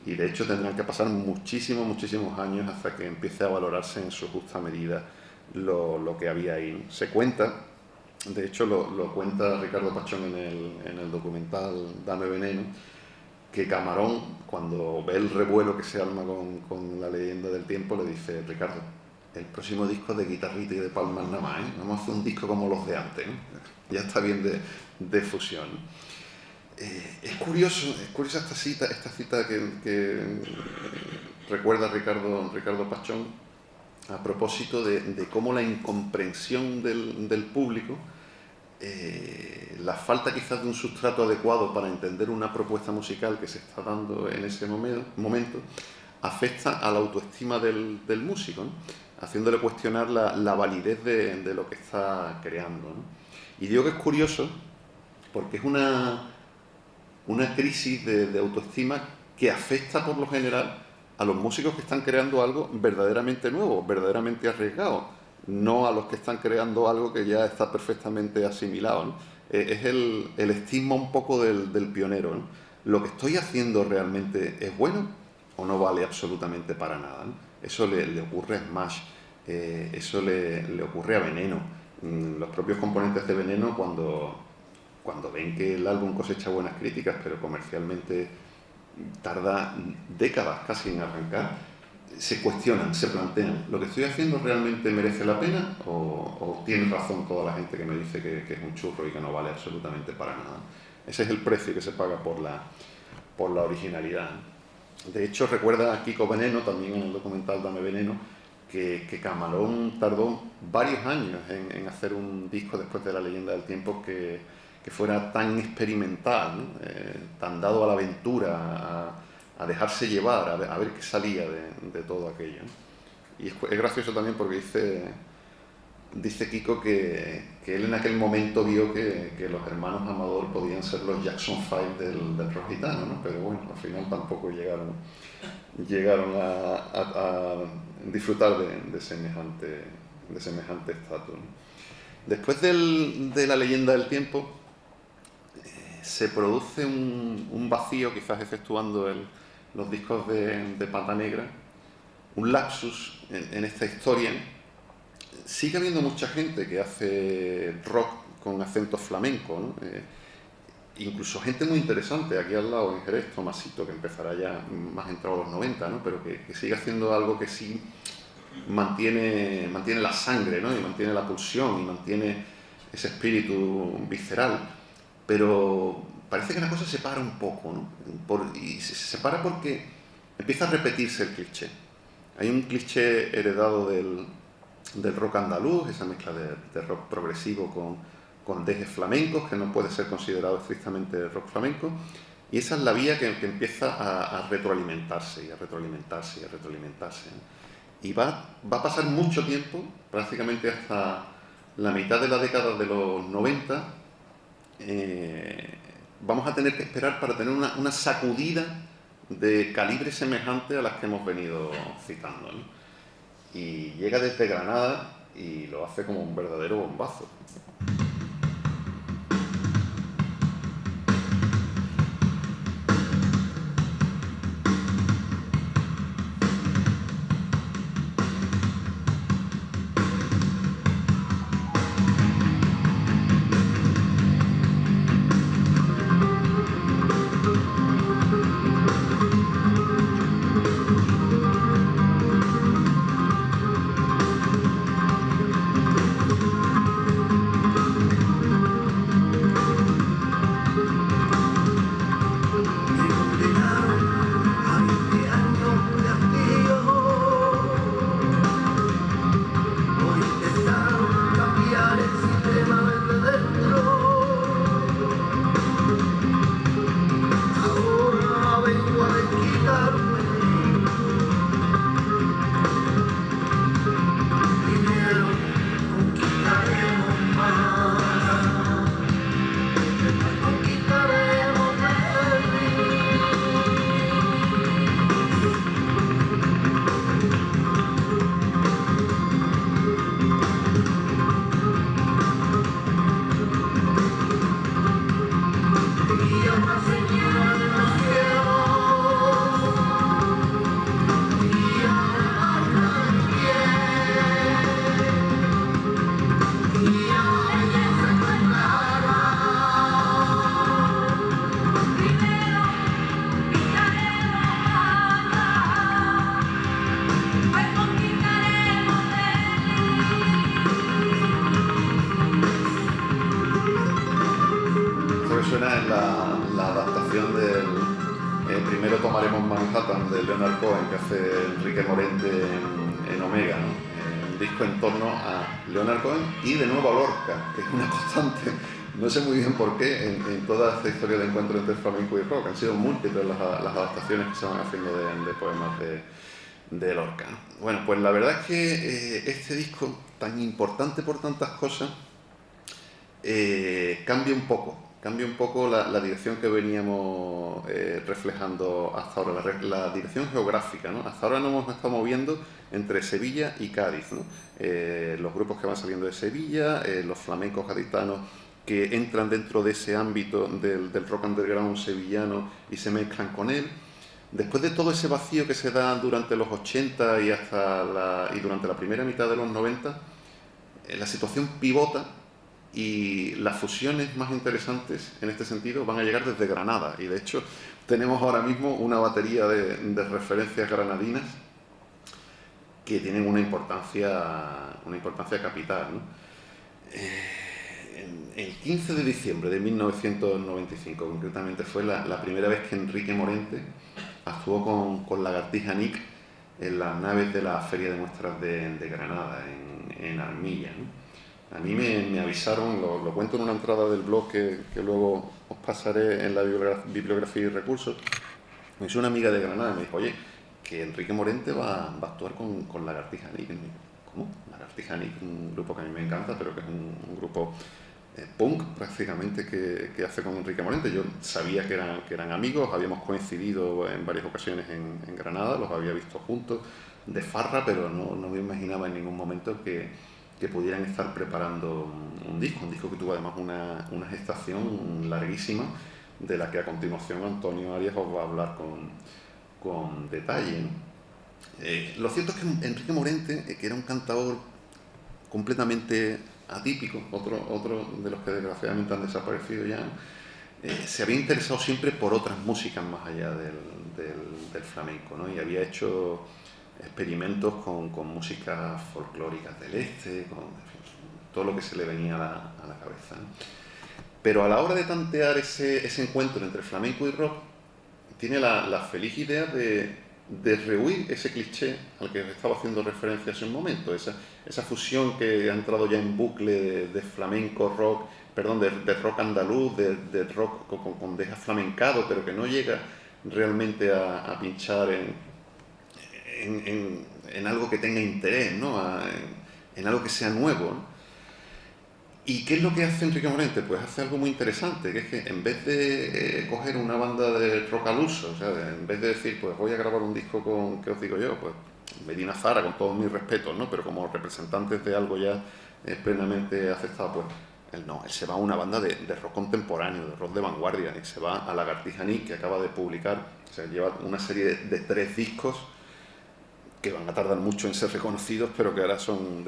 Y de hecho tendrán que pasar muchísimos años hasta que empiece a valorarse en su justa medida lo que había ahí, ¿no? Se cuenta, de hecho lo cuenta Ricardo Pachón en el documental Dame Veneno, que Camarón, cuando ve el revuelo que se arma con La Leyenda del Tiempo, le dice, Ricardo, el próximo disco es de guitarrita y de palmas nada más, ¿eh? Vamos a hacer un disco como los de antes, ¿no? Ya está bien de fusión. Es curiosa esta cita que recuerda Ricardo Pachón a propósito de cómo la incomprensión del público, la falta quizás de un sustrato adecuado para entender una propuesta musical que se está dando en ese momento, afecta a la autoestima del músico, ¿no?, haciéndole cuestionar la validez de lo que está creando, ¿no? Y digo que es curioso porque es una crisis de autoestima que afecta por lo general a los músicos que están creando algo verdaderamente nuevo, verdaderamente arriesgado, no a los que están creando algo que ya está perfectamente asimilado, ¿no? Es el estigma un poco del pionero, ¿no? ¿Lo que estoy haciendo realmente es bueno o no vale absolutamente para nada, ¿no? Eso le ocurre a Smash, eso le ocurre a Veneno. Los propios componentes de Veneno, cuando ven que el álbum cosecha buenas críticas, pero comercialmente tarda décadas casi en arrancar, se cuestionan, se plantean, ¿lo que estoy haciendo realmente merece la pena o tiene razón toda la gente que me dice que es un churro y que no vale absolutamente para nada? Ese es el precio que se paga por la originalidad. De hecho, recuerda a Kiko Veneno, también en el documental Dame Veneno, que Camarón tardó varios años en hacer un disco después de La Leyenda del Tiempo que fuera tan experimental, ¿no? Tan dado a la aventura, a dejarse llevar, a ver qué salía de todo aquello, ¿no? Y es gracioso también porque dice Kiko que él en aquel momento vio que los hermanos Amador podían ser los Jackson 5 del rock gitano, ¿no? Pero bueno, al final tampoco llegaron a disfrutar de semejante estatus, ¿no? Después de la leyenda del tiempo, se produce un vacío, quizás exceptuando los discos de Pata Negra, un lapsus en esta historia. Sigue habiendo mucha gente que hace rock con acento flamenco, ¿no? Incluso gente muy interesante, aquí al lado en Jerez, Tomasito, que empezará ya más entrado a los 90, ¿no? Pero que sigue haciendo algo que sí mantiene la sangre, ¿no? Y mantiene la pulsión y mantiene ese espíritu visceral. Pero parece que la cosa se para un poco, ¿no? Y se separa porque empieza a repetirse el cliché. Hay un cliché heredado del rock andaluz, esa mezcla de rock progresivo con dejes flamencos, que no puede ser considerado estrictamente rock flamenco, y esa es la vía que empieza a retroalimentarse, y a retroalimentarse, y a retroalimentarse, ¿no? Y va a pasar mucho tiempo, prácticamente hasta la mitad de la década de los 90, vamos a tener que esperar para tener una sacudida de calibre semejante a las que hemos venido citando, ¿no? Y llega desde Granada y lo hace como un verdadero bombazo. Suena en la adaptación del Primero tomaremos Manhattan de Leonard Cohen, que hace Enrique Morente en Omega, ¿no? Un disco en torno a Leonard Cohen y de nuevo a Lorca, que es una constante, no sé muy bien por qué, en toda esta historia de encuentro entre flamenco y rock. Han sido múltiples las adaptaciones que se van haciendo de poemas de Lorca, ¿no? Bueno, pues la verdad es que este disco, tan importante por tantas cosas, cambia un poco la dirección que veníamos reflejando hasta ahora, la dirección geográfica, ¿no? Hasta ahora nos hemos estado moviendo entre Sevilla y Cádiz, ¿no? Los grupos que van saliendo de Sevilla, los flamencos gaditanos que entran dentro de ese ámbito del rock underground sevillano y se mezclan con él. Después de todo ese vacío que se da durante los 80 y durante la primera mitad de los 90, la situación pivota y las fusiones más interesantes en este sentido van a llegar desde Granada, y de hecho tenemos ahora mismo una batería de referencias granadinas que tienen una importancia capital, ¿no? El 15 de diciembre de 1995 concretamente fue la primera vez que Enrique Morente actuó con Lagartija Nick en las naves de la Feria de Muestras de Granada, en Armilla, ¿no? A mí me avisaron, lo cuento en una entrada del blog que luego os pasaré en la bibliografía y recursos. Me hizo una amiga de Granada y me dijo, oye, que Enrique Morente va a actuar con Lagartija Nick. ¿Cómo? Lagartija Nick, un grupo que a mí me encanta, pero que es un grupo punk prácticamente que hace con Enrique Morente. Yo sabía que eran amigos, habíamos coincidido en varias ocasiones en Granada, los había visto juntos de farra, pero no me imaginaba en ningún momento que que pudieran estar preparando un disco que tuvo además una gestación larguísima, de la que a continuación Antonio Arias os va a hablar con detalle, ¿no? Lo cierto es que Enrique Morente, que era un cantador completamente atípico, otro de los que desgraciadamente han desaparecido ya, se había interesado siempre por otras músicas más allá del flamenco, ¿no? Y había hecho experimentos con músicas folclóricas del este, con en fin, todo lo que se le venía a la cabeza, ¿no? Pero a la hora de tantear ese encuentro entre flamenco y rock, tiene la feliz idea de rehuir ese cliché al que estaba haciendo referencia hace un momento, esa fusión que ha entrado ya en bucle de flamenco, rock, perdón, de rock andaluz, de rock con deja flamencado, pero que no llega realmente a pinchar en algo que tenga interés, ¿no? En algo que sea nuevo, ¿no? ¿Y qué es lo que hace Enrique Morente? Pues hace algo muy interesante, que es que en vez de coger una banda de rock al uso, o sea, en vez de decir, pues voy a grabar un disco con, ¿qué os digo yo? Pues Medina Zara, con todos mis respetos, ¿no? Pero como representantes de algo ya plenamente aceptado, pues él no, él se va a una banda de rock contemporáneo, de rock de vanguardia, y se va a Lagartija Nick, que acaba de publicar, o sea, lleva una serie de 3 discos que van a tardar mucho en ser reconocidos, pero que ahora son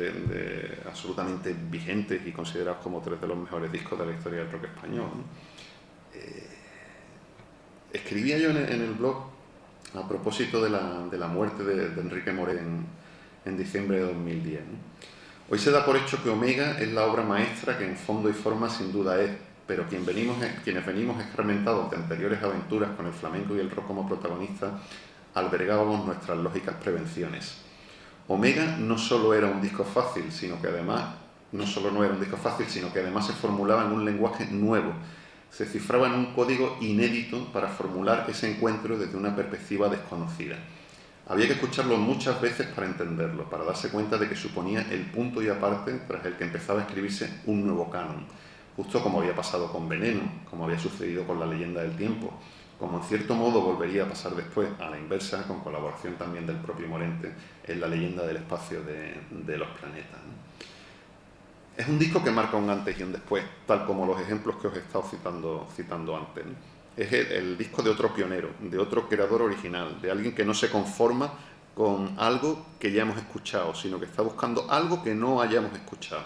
absolutamente vigentes y considerados como 3 de los mejores discos de la historia del rock español, ¿no? Escribía yo en el blog a propósito de la muerte de Enrique Morente en diciembre de 2010, ¿no? Hoy se da por hecho que Omega es la obra maestra que en fondo y forma sin duda es, pero quienes venimos escarmentados de anteriores aventuras con el flamenco y el rock como protagonistas, albergábamos nuestras lógicas prevenciones. Omega no solo era un disco fácil, sino que además se formulaba en un lenguaje nuevo, se cifraba en un código inédito para formular ese encuentro desde una perspectiva desconocida. Había que escucharlo muchas veces para entenderlo, para darse cuenta de que suponía el punto y aparte tras el que empezaba a escribirse un nuevo canon, justo como había pasado con Veneno, como había sucedido con La leyenda del tiempo, como en cierto modo volvería a pasar después a la inversa, con colaboración también del propio Morente en La leyenda del espacio de los planetas, ¿no? Es un disco que marca un antes y un después, tal como los ejemplos que os he estado citando antes, ¿no? Es el disco de otro pionero, de otro creador original, de alguien que no se conforma con algo que ya hemos escuchado, sino que está buscando algo que no hayamos escuchado.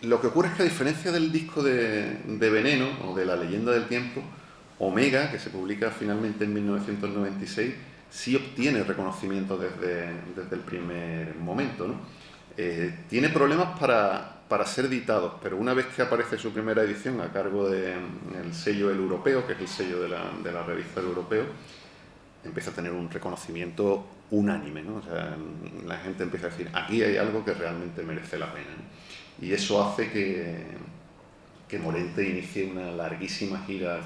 Lo que ocurre es que, a diferencia del disco de Veneno o de La leyenda del tiempo, Omega, que se publica finalmente en 1996, sí obtiene reconocimiento desde el primer momento, ¿no? Tiene problemas para ser editados, pero una vez que aparece su primera edición a cargo del sello El Europeo, que es el sello de la revista El Europeo, empieza a tener un reconocimiento unánime, ¿no? O sea, la gente empieza a decir, aquí hay algo que realmente merece la pena, ¿no? Y eso hace que Morente inicie una larguísima gira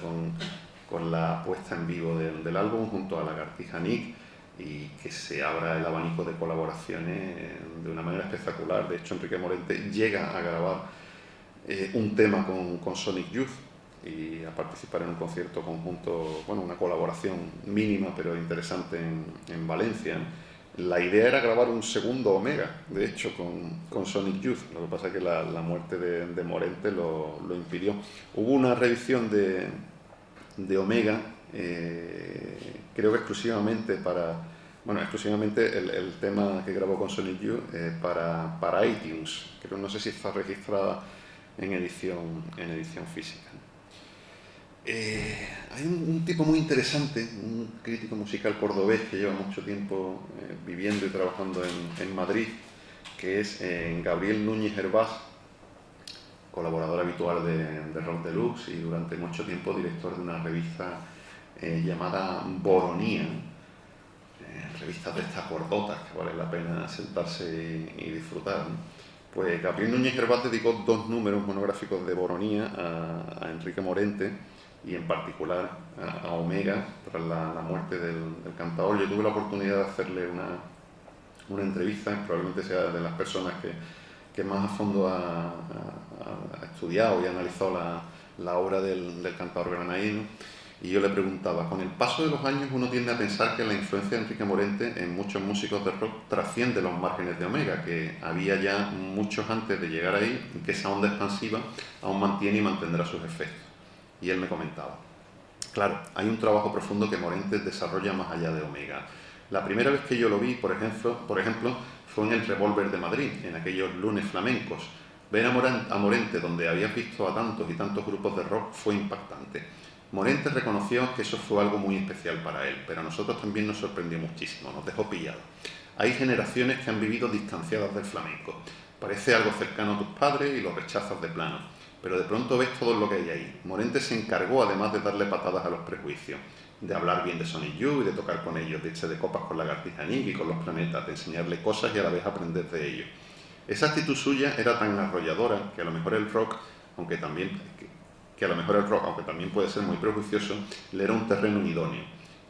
con la puesta en vivo del álbum junto a Lagartija Nick, y que se abra el abanico de colaboraciones de una manera espectacular. De hecho, Enrique Morente llega a grabar un tema con Sonic Youth y a participar en un concierto conjunto, bueno, una colaboración mínima pero interesante en Valencia. La idea era grabar un segundo Omega, de hecho, con Sonic Youth. Lo que pasa es que la muerte de Morente lo impidió. Hubo una reedición de Omega, creo que exclusivamente el tema que grabó con Sonic Youth para iTunes. No sé si está registrada en edición física. Hay un tipo muy interesante, un crítico musical cordobés que lleva mucho tiempo viviendo y trabajando en Madrid, que es Gabriel Núñez Hervás, colaborador habitual de Rock Deluxe y durante mucho tiempo director de una revista llamada Boronía, revistas de estas gordotas que vale la pena sentarse y disfrutar, ¿no? Pues Gabriel Núñez Hervás dedicó 2 números monográficos de Boronía a Enrique Morente, y en particular a Omega, tras la muerte del cantador. Yo tuve la oportunidad de hacerle una entrevista, probablemente sea de las personas que más a fondo ha estudiado y ha analizado la obra del cantador granadino, Y yo le preguntaba, con el paso de los años uno tiende a pensar que la influencia de Enrique Morente en muchos músicos de rock trasciende los márgenes de Omega, que había ya muchos antes de llegar ahí, y que esa onda expansiva aún mantiene y mantendrá sus efectos. Y él me comentaba, claro, hay un trabajo profundo que Morente desarrolla más allá de Omega. La primera vez que yo lo vi, por ejemplo, fue en el Revólver de Madrid, en aquellos lunes flamencos. Ver a Morente, donde habías visto a tantos y tantos grupos de rock, fue impactante. Morente reconoció que eso fue algo muy especial para él, pero a nosotros también nos sorprendió muchísimo, nos dejó pillados. Hay generaciones que han vivido distanciadas del flamenco. Parece algo cercano a tus padres y lo rechazas de plano, pero de pronto ves todo lo que hay ahí. Morente se encargó, además de darle patadas a los prejuicios, de hablar bien de Sonic Youth y de tocar con ellos, de irse de copas con Lagartija Nick y con los Planetas, de enseñarle cosas y a la vez aprender de ellos. Esa actitud suya era tan arrolladora que a lo mejor el rock, aunque también puede ser muy prejuicioso, le era un terreno idóneo.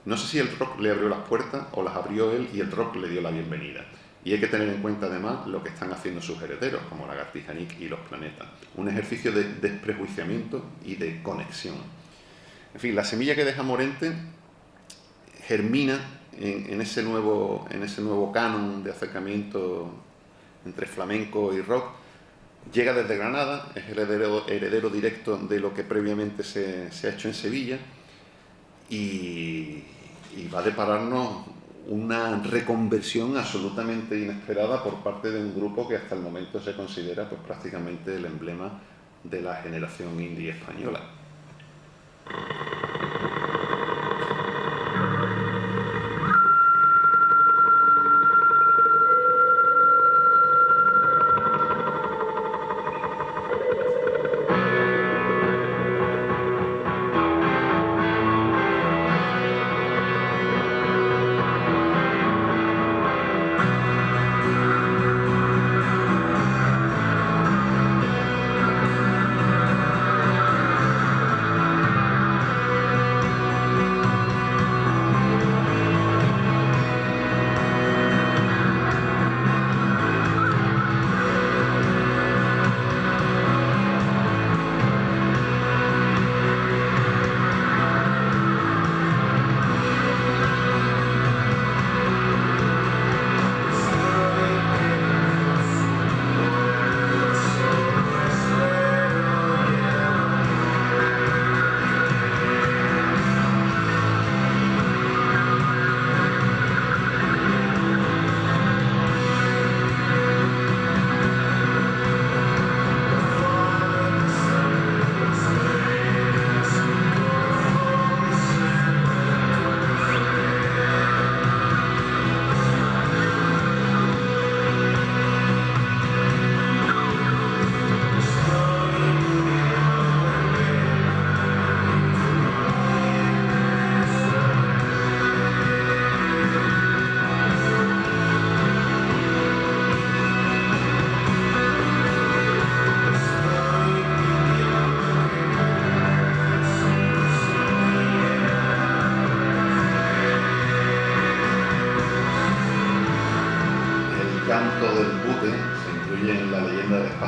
No sé si el rock le abrió las puertas o las abrió él y el rock le dio la bienvenida. Y hay que tener en cuenta además lo que están haciendo sus herederos, como Lagartija Nick y los Planetas. Un ejercicio de desprejuiciamiento y de conexión. En fin, la semilla que deja Morente germina en ese nuevo canon de acercamiento entre flamenco y rock. Llega desde Granada, es el heredero directo de lo que previamente se ha hecho en Sevilla y va a depararnos una reconversión absolutamente inesperada por parte de un grupo que hasta el momento se considera pues prácticamente el emblema de la generación indie española.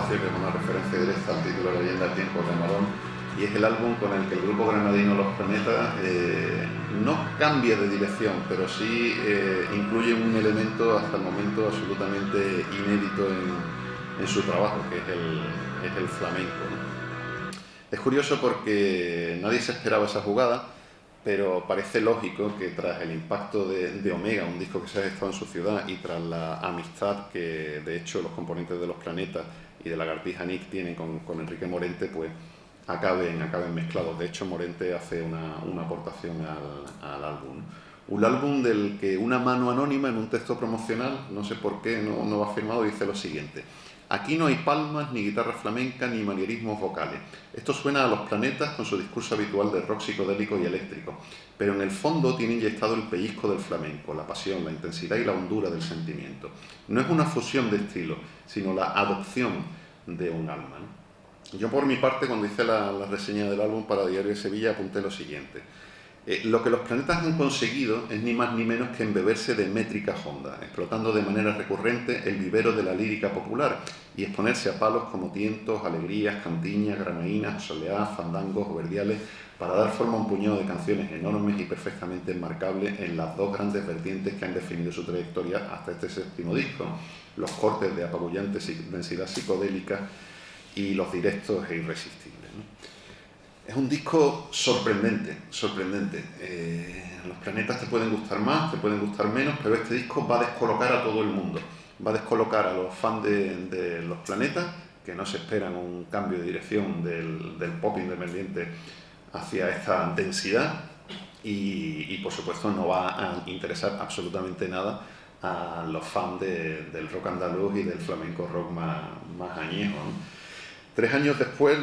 Que es una referencia directa al título de La leyenda del tiempo de Marón, y es el álbum con el que el grupo granadino Los Planetas no cambia de dirección, pero sí incluye un elemento hasta el momento absolutamente inédito en su trabajo, que es el flamenco, ¿no? Es curioso porque nadie se esperaba esa jugada, pero parece lógico que tras el impacto de Omega, un disco que se ha gestado en su ciudad, y tras la amistad que de hecho los componentes de Los Planetas y de Lagartija Nick tienen con Enrique Morente, pues acaben mezclados. De hecho, Morente hace una aportación al álbum. Un álbum del que una mano anónima en un texto promocional, no sé por qué, no va firmado, dice lo siguiente: aquí no hay palmas, ni guitarra flamenca, ni manierismos vocales. Esto suena a Los Planetas con su discurso habitual de rock psicodélico y eléctrico, pero en el fondo tiene inyectado el pellizco del flamenco, la pasión, la intensidad y la hondura del sentimiento. No es una fusión de estilos, sino la adopción de un alma, ¿no? Yo por mi parte, cuando hice la reseña del álbum para Diario de Sevilla, apunté lo siguiente: Lo que los planetas han conseguido es ni más ni menos que embeberse de métrica honda, explotando de manera recurrente el vivero de la lírica popular y exponerse a palos como tientos, alegrías, cantiñas, granaínas, soleás, fandangos o verdiales para dar forma a un puñado de canciones enormes y perfectamente enmarcables en las dos grandes vertientes que han definido su trayectoria hasta este séptimo disco, los cortes de apabullante densidad psicodélica y los directos e irresistibles, ¿no? Es un disco sorprendente, sorprendente. Los planetas te pueden gustar más, te pueden gustar menos, pero este disco va a descolocar a todo el mundo. Va a descolocar a los fans de los planetas, que no se esperan un cambio de dirección del pop independiente hacia esta densidad, y por supuesto no va a interesar absolutamente nada a los fans del rock andaluz y del flamenco rock más añejo, ¿no? 3 años después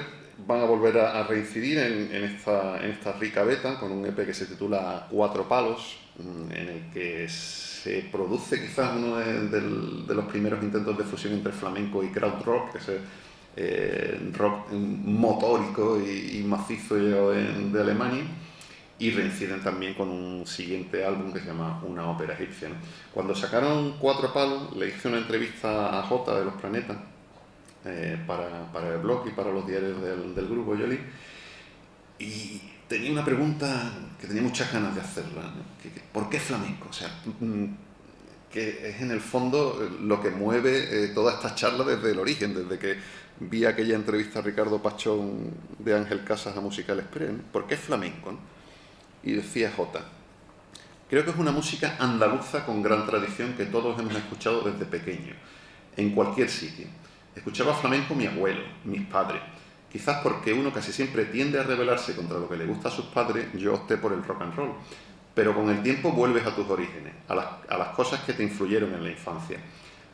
van a volver a reincidir en esta rica beta con un EP que se titula Cuatro Palos, en el que se produce quizás uno de los primeros intentos de fusión entre flamenco y krautrock, que es rock motórico y macizo llegado de Alemania, y reinciden también con un siguiente álbum que se llama Una ópera egipcia, ¿no? Cuando sacaron Cuatro Palos, le hice una entrevista a Jota de Los Planetas, para el blog y para los diarios del grupo Yoli, y tenía una pregunta que tenía muchas ganas de hacerla, ¿no? ¿Por qué flamenco? O sea, que es en el fondo lo que mueve toda esta charla desde el origen, desde que vi aquella entrevista a Ricardo Pachón de Ángel Casas a Musical Express, ¿no? ¿Por qué flamenco, no? Y decía Jota: creo que es una música andaluza con gran tradición que todos hemos escuchado desde pequeños, en cualquier sitio. Escuchaba flamenco mi abuelo, mis padres. Quizás porque uno casi siempre tiende a rebelarse contra lo que le gusta a sus padres, yo opté por el rock and roll. Pero con el tiempo vuelves a tus orígenes, a las cosas que te influyeron en la infancia.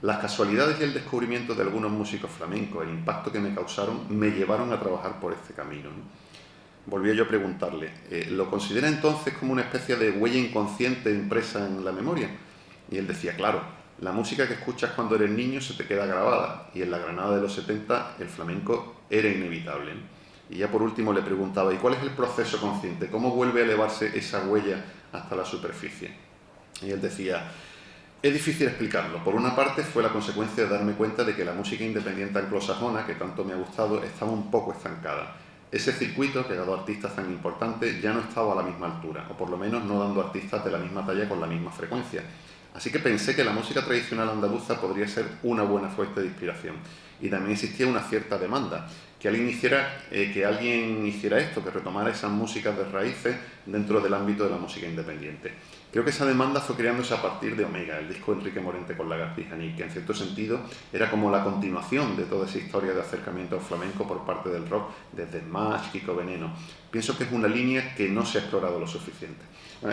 Las casualidades y el descubrimiento de algunos músicos flamencos, el impacto que me causaron, me llevaron a trabajar por este camino, ¿no? Volví yo a preguntarle, ¿lo considera entonces como una especie de huella inconsciente impresa en la memoria? Y él decía, claro, la música que escuchas cuando eres niño se te queda grabada, y en la Granada de los 70 el flamenco era inevitable, ¿no? Y ya por último le preguntaba, ¿y cuál es el proceso consciente? ¿Cómo vuelve a elevarse esa huella hasta la superficie? Y él decía, es difícil explicarlo. Por una parte fue la consecuencia de darme cuenta de que la música independiente anglosajona, que tanto me ha gustado, estaba un poco estancada. Ese circuito, que ha dado artistas tan importantes, ya no estaba a la misma altura, o por lo menos no dando artistas de la misma talla con la misma frecuencia. Así que pensé que la música tradicional andaluza podría ser una buena fuente de inspiración. Y también existía una cierta demanda, que alguien hiciera esto, que retomara esas músicas de raíces dentro del ámbito de la música independiente. Creo que esa demanda fue creándose a partir de Omega, el disco de Enrique Morente con Lagartija Nick, que en cierto sentido era como la continuación de toda esa historia de acercamiento al flamenco por parte del rock, desde Smash, Kiko Veneno. Pienso que es una línea que no se ha explorado lo suficiente.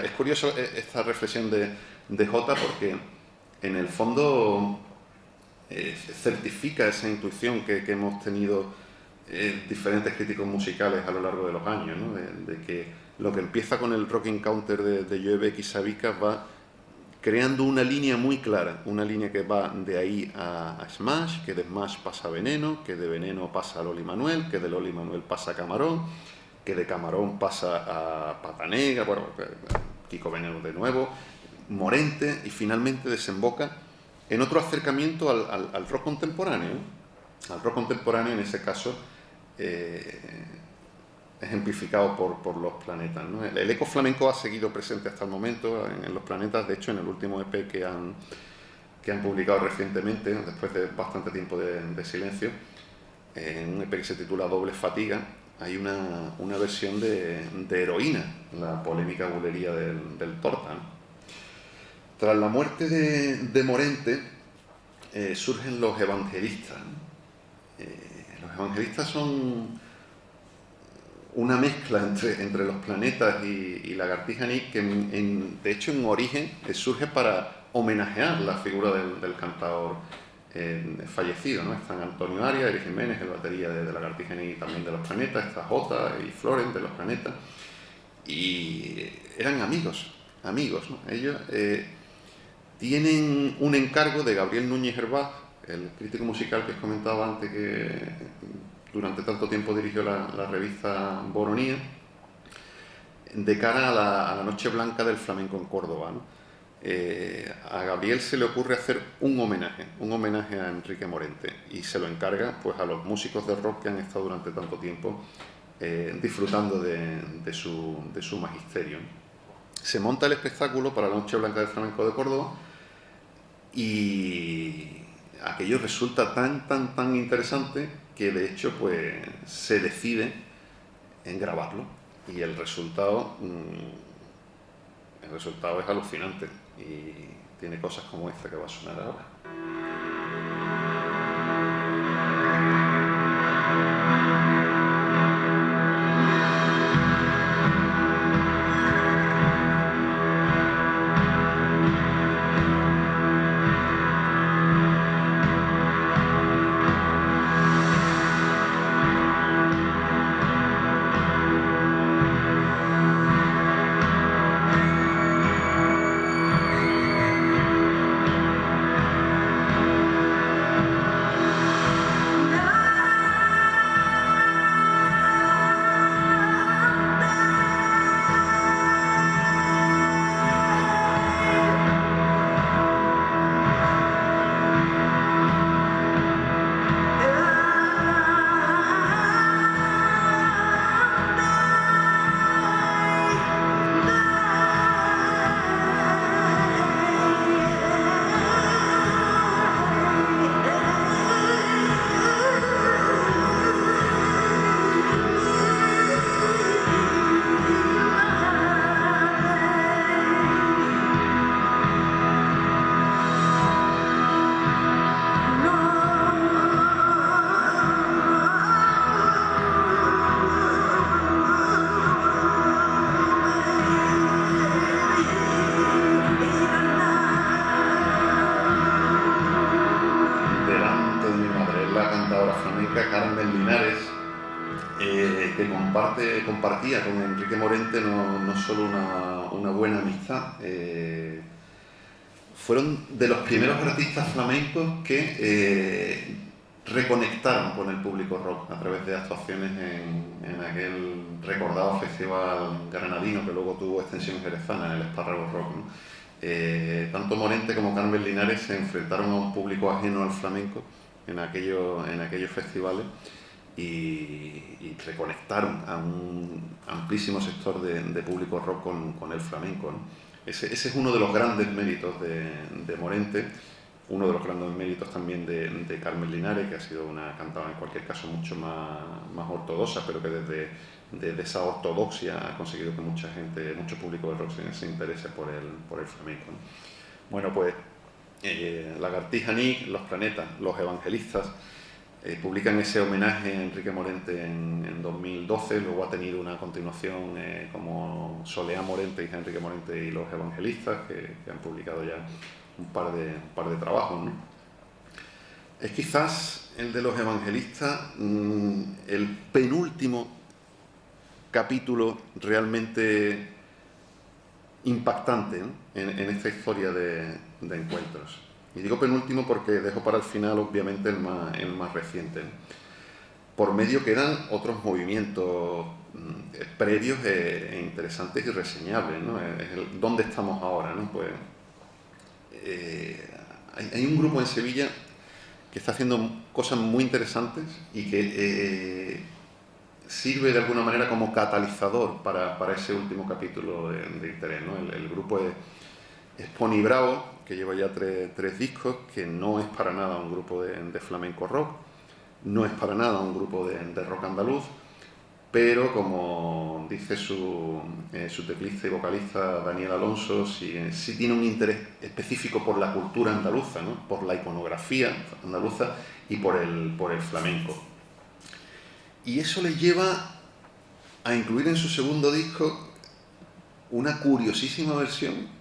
Es curioso esta reflexión de Jota, porque en el fondo certifica esa intuición que hemos tenido diferentes críticos musicales a lo largo de los años, ¿no? De que lo que empieza con el Rocking Counter de Joe y Sabicas va creando una línea muy clara, una línea que va de ahí a Smash, que de Smash pasa a Veneno, que de Veneno pasa a Loli Manuel, que de Loli Manuel pasa a Camarón, que de Camarón pasa a Pata Negra, bueno, Kiko Veneno de nuevo, Morente, y finalmente desemboca en otro acercamiento al rock contemporáneo, ¿no? Al rock contemporáneo, en ese caso, ejemplificado por Los Planetas, ¿no? El eco flamenco ha seguido presente hasta el momento en Los Planetas. De hecho, en el último EP que han publicado recientemente, después de bastante tiempo de silencio, en un EP que se titula Doble Fatiga, hay una versión de Heroína, la polémica bulería del Torta, ¿no? Tras la muerte de Morente, surgen los evangelistas, ¿no? Los evangelistas son una mezcla entre Los Planetas y Lagartija Nick, que de hecho en origen surge para homenajear la figura del cantador fallecido, ¿no? Están Antonio Arias, Eric Jiménez, el batería de Lagartija Nick y también de Los Planetas, está Jota y Florent de Los Planetas, y eran amigos, ¿no? Ellos tienen un encargo de Gabriel Núñez Herbaz, el crítico musical que os comentaba antes, que durante tanto tiempo dirigió la revista Boronía, de cara a la Noche Blanca del Flamenco en Córdoba, ¿no? A Gabriel se le ocurre hacer un homenaje a Enrique Morente, y se lo encarga pues a los músicos de rock que han estado durante tanto tiempo disfrutando de su magisterio. Se monta el espectáculo para la Noche Blanca del Flamenco de Córdoba, y aquello resulta tan interesante que de hecho pues se decide en grabarlo, y el resultado es alucinante, y tiene cosas como esta que va a sonar ahora. Compartía con Enrique Morente no solo una buena amistad, fueron de los primeros artistas flamencos que reconectaron con el público rock a través de actuaciones en aquel recordado festival granadino que luego tuvo extensión jerezana, el Espárrago Rock, ¿no? Tanto Morente como Carmen Linares se enfrentaron a un público ajeno al flamenco en aquellos festivales, y reconectaron a un amplísimo sector de público rock con el flamenco, ¿no? Ese es uno de los grandes méritos de Morente, uno de los grandes méritos también de Carmen Linares, que ha sido una cantada en cualquier caso mucho más ortodoxa, pero que desde esa ortodoxia ha conseguido que mucho público de rock se interese por el flamenco, ¿no? Bueno, pues Lagartija Nick, Los Planetas, Los Evangelistas, publican ese homenaje a Enrique Morente en 2012, luego ha tenido una continuación como Soleá Morente, hija de Enrique Morente, y Los Evangelistas, que han publicado ya un par de trabajos, ¿no? Es quizás el de Los Evangelistas el penúltimo capítulo realmente impactante, ¿no? en esta historia de encuentros. Y digo penúltimo porque dejo para el final, obviamente, el más reciente, ¿no? Por medio quedan otros movimientos previos e interesantes y reseñables, ¿no? ¿Dónde estamos ahora, ¿no? Pues hay un grupo en Sevilla que está haciendo cosas muy interesantes y que sirve de alguna manera como catalizador para ese último capítulo de interés, ¿no? El grupo es Pony Bravo, que lleva ya tres discos, que no es para nada un grupo de flamenco rock, no es para nada un grupo de rock andaluz, pero como dice su teclista y vocalista Daniel Alonso, sí tiene un interés específico por la cultura andaluza, ¿no? Por la iconografía andaluza y por el flamenco. Y eso le lleva a incluir en su segundo disco una curiosísima versión,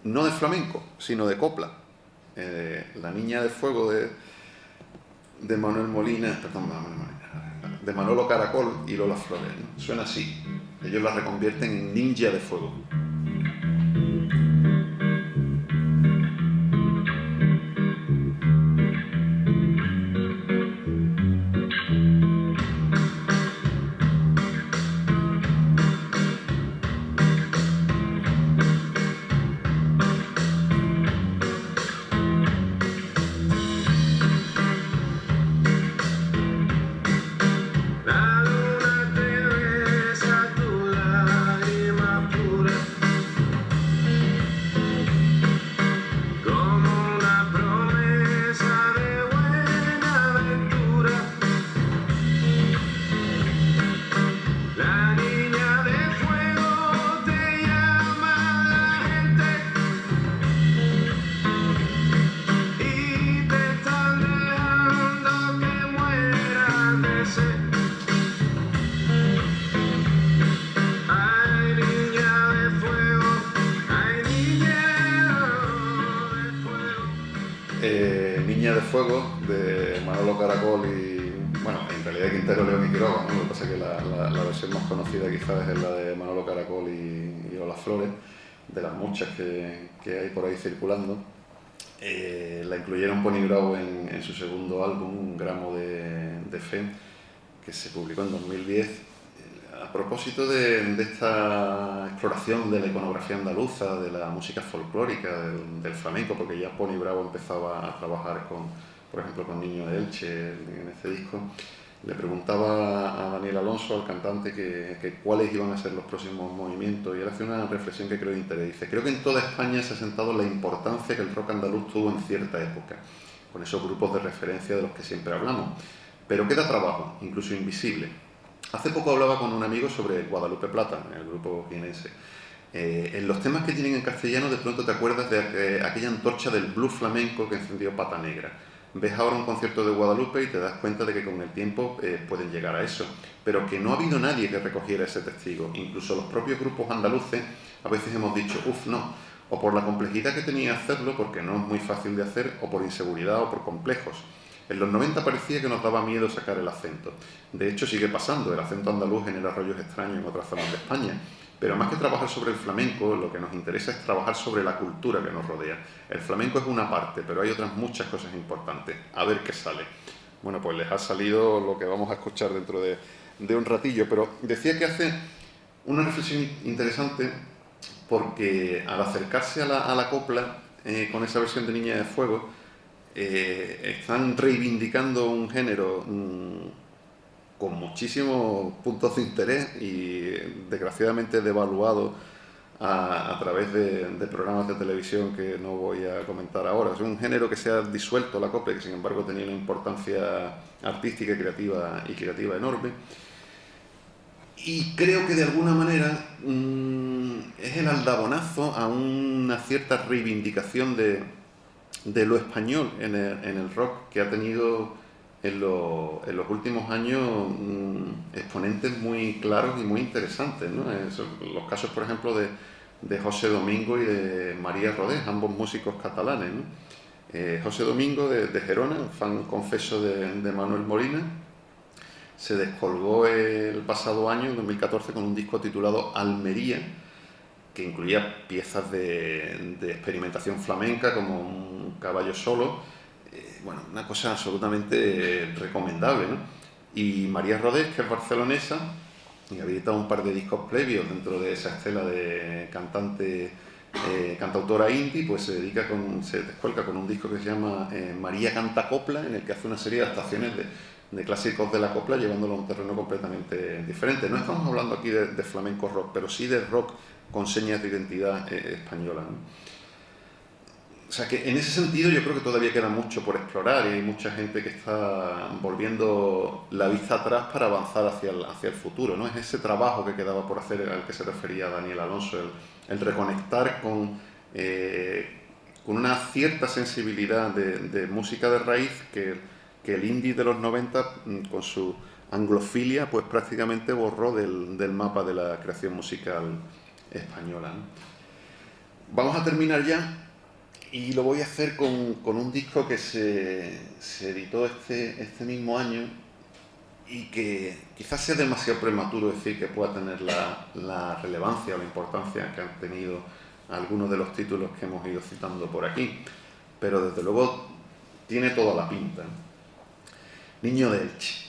no de flamenco, sino de copla. La Niña de Fuego de Manuel Molina, perdón, de Manolo Caracol y Lola Flores, ¿no? Suena así. Ellos la reconvierten en Ninja de Fuego. Fuego, de Manolo Caracol y, bueno, en realidad Quintero, León y Quiroga, ¿no? Lo que pasa es que la versión más conocida quizás es la de Manolo Caracol y Lola Flores, de las muchas que hay por ahí circulando. La incluyeron Pony Bravo en su segundo álbum, Un gramo de fe, que se publicó en 2010. A propósito de esta exploración de la iconografía andaluza, de la música folclórica, del flamenco, porque ya Pony Bravo empezaba a trabajar por ejemplo, con Niño de Elche en este disco, le preguntaba a Daniel Alonso, al cantante, que cuáles iban a ser los próximos movimientos, y él hace una reflexión que creo de interés. Dice: creo que en toda España se ha sentado la importancia que el rock andaluz tuvo en cierta época, con esos grupos de referencia de los que siempre hablamos. Pero queda trabajo, incluso invisible. Hace poco hablaba con un amigo sobre Guadalupe Plata, el grupo jienense. En los temas que tienen en castellano, de pronto te acuerdas de aquella antorcha del blues flamenco que encendió Pata Negra. Ves ahora un concierto de Guadalupe y te das cuenta de que con el tiempo pueden llegar a eso, pero que no ha habido nadie que recogiera ese testigo. Incluso los propios grupos andaluces a veces hemos dicho, no, o por la complejidad que tenía hacerlo, porque no es muy fácil de hacer, o por inseguridad o por complejos. En los 90 parecía que nos daba miedo sacar el acento. De hecho, sigue pasando. El acento andaluz genera rollos extraños en otras zonas de España. Pero más que trabajar sobre el flamenco, lo que nos interesa es trabajar sobre la cultura que nos rodea. El flamenco es una parte, pero hay otras muchas cosas importantes. A ver qué sale. Bueno, pues les ha salido lo que vamos a escuchar dentro de un ratillo. Pero decía que hace una reflexión interesante, porque al acercarse a la copla con esa versión de Niña de Fuego, están reivindicando un género con muchísimos puntos de interés y desgraciadamente devaluado a través de programas de televisión que no voy a comentar ahora. Es un género que se ha disuelto, la copla, que sin embargo tenía una importancia artística y creativa enorme. Y creo que de alguna manera es el aldabonazo a una cierta reivindicación de lo español en el rock, que ha tenido en los últimos años exponentes muy claros y muy interesantes, ¿no? Los casos, por ejemplo, de José Domingo y de María Rodés, ambos músicos catalanes, ¿no? José Domingo, de Gerona, un fan confeso de Manuel Molina, se descolgó el pasado año, en 2014, con un disco titulado Almería, que incluía piezas de experimentación flamenca, como un caballo solo, bueno, una cosa absolutamente recomendable, ¿no? Y María Rodés, que es barcelonesa, y había editado un par de discos previos dentro de esa estela de cantautora indie, pues se descuelga con un disco que se llama María Canta Copla, en el que hace una serie de adaptaciones de clásicos de la copla, llevándolo a un terreno completamente diferente. No estamos hablando aquí de flamenco rock, pero sí de rock con señas de identidad española, ¿no? O sea que en ese sentido yo creo que todavía queda mucho por explorar, y hay mucha gente que está volviendo la vista atrás para avanzar hacia el futuro, ¿no? Es ese trabajo que quedaba por hacer al que se refería Daniel Alonso, el reconectar con una cierta sensibilidad de música de raíz que el indie de los 90, con su anglofilia, pues prácticamente borró del mapa de la creación musical española, ¿no? Vamos a terminar ya, y lo voy a hacer con un disco que se editó este mismo año, y que quizás sea demasiado prematuro decir que pueda tener la relevancia o la importancia que han tenido algunos de los títulos que hemos ido citando por aquí, pero desde luego tiene toda la pinta. Niño de Elche,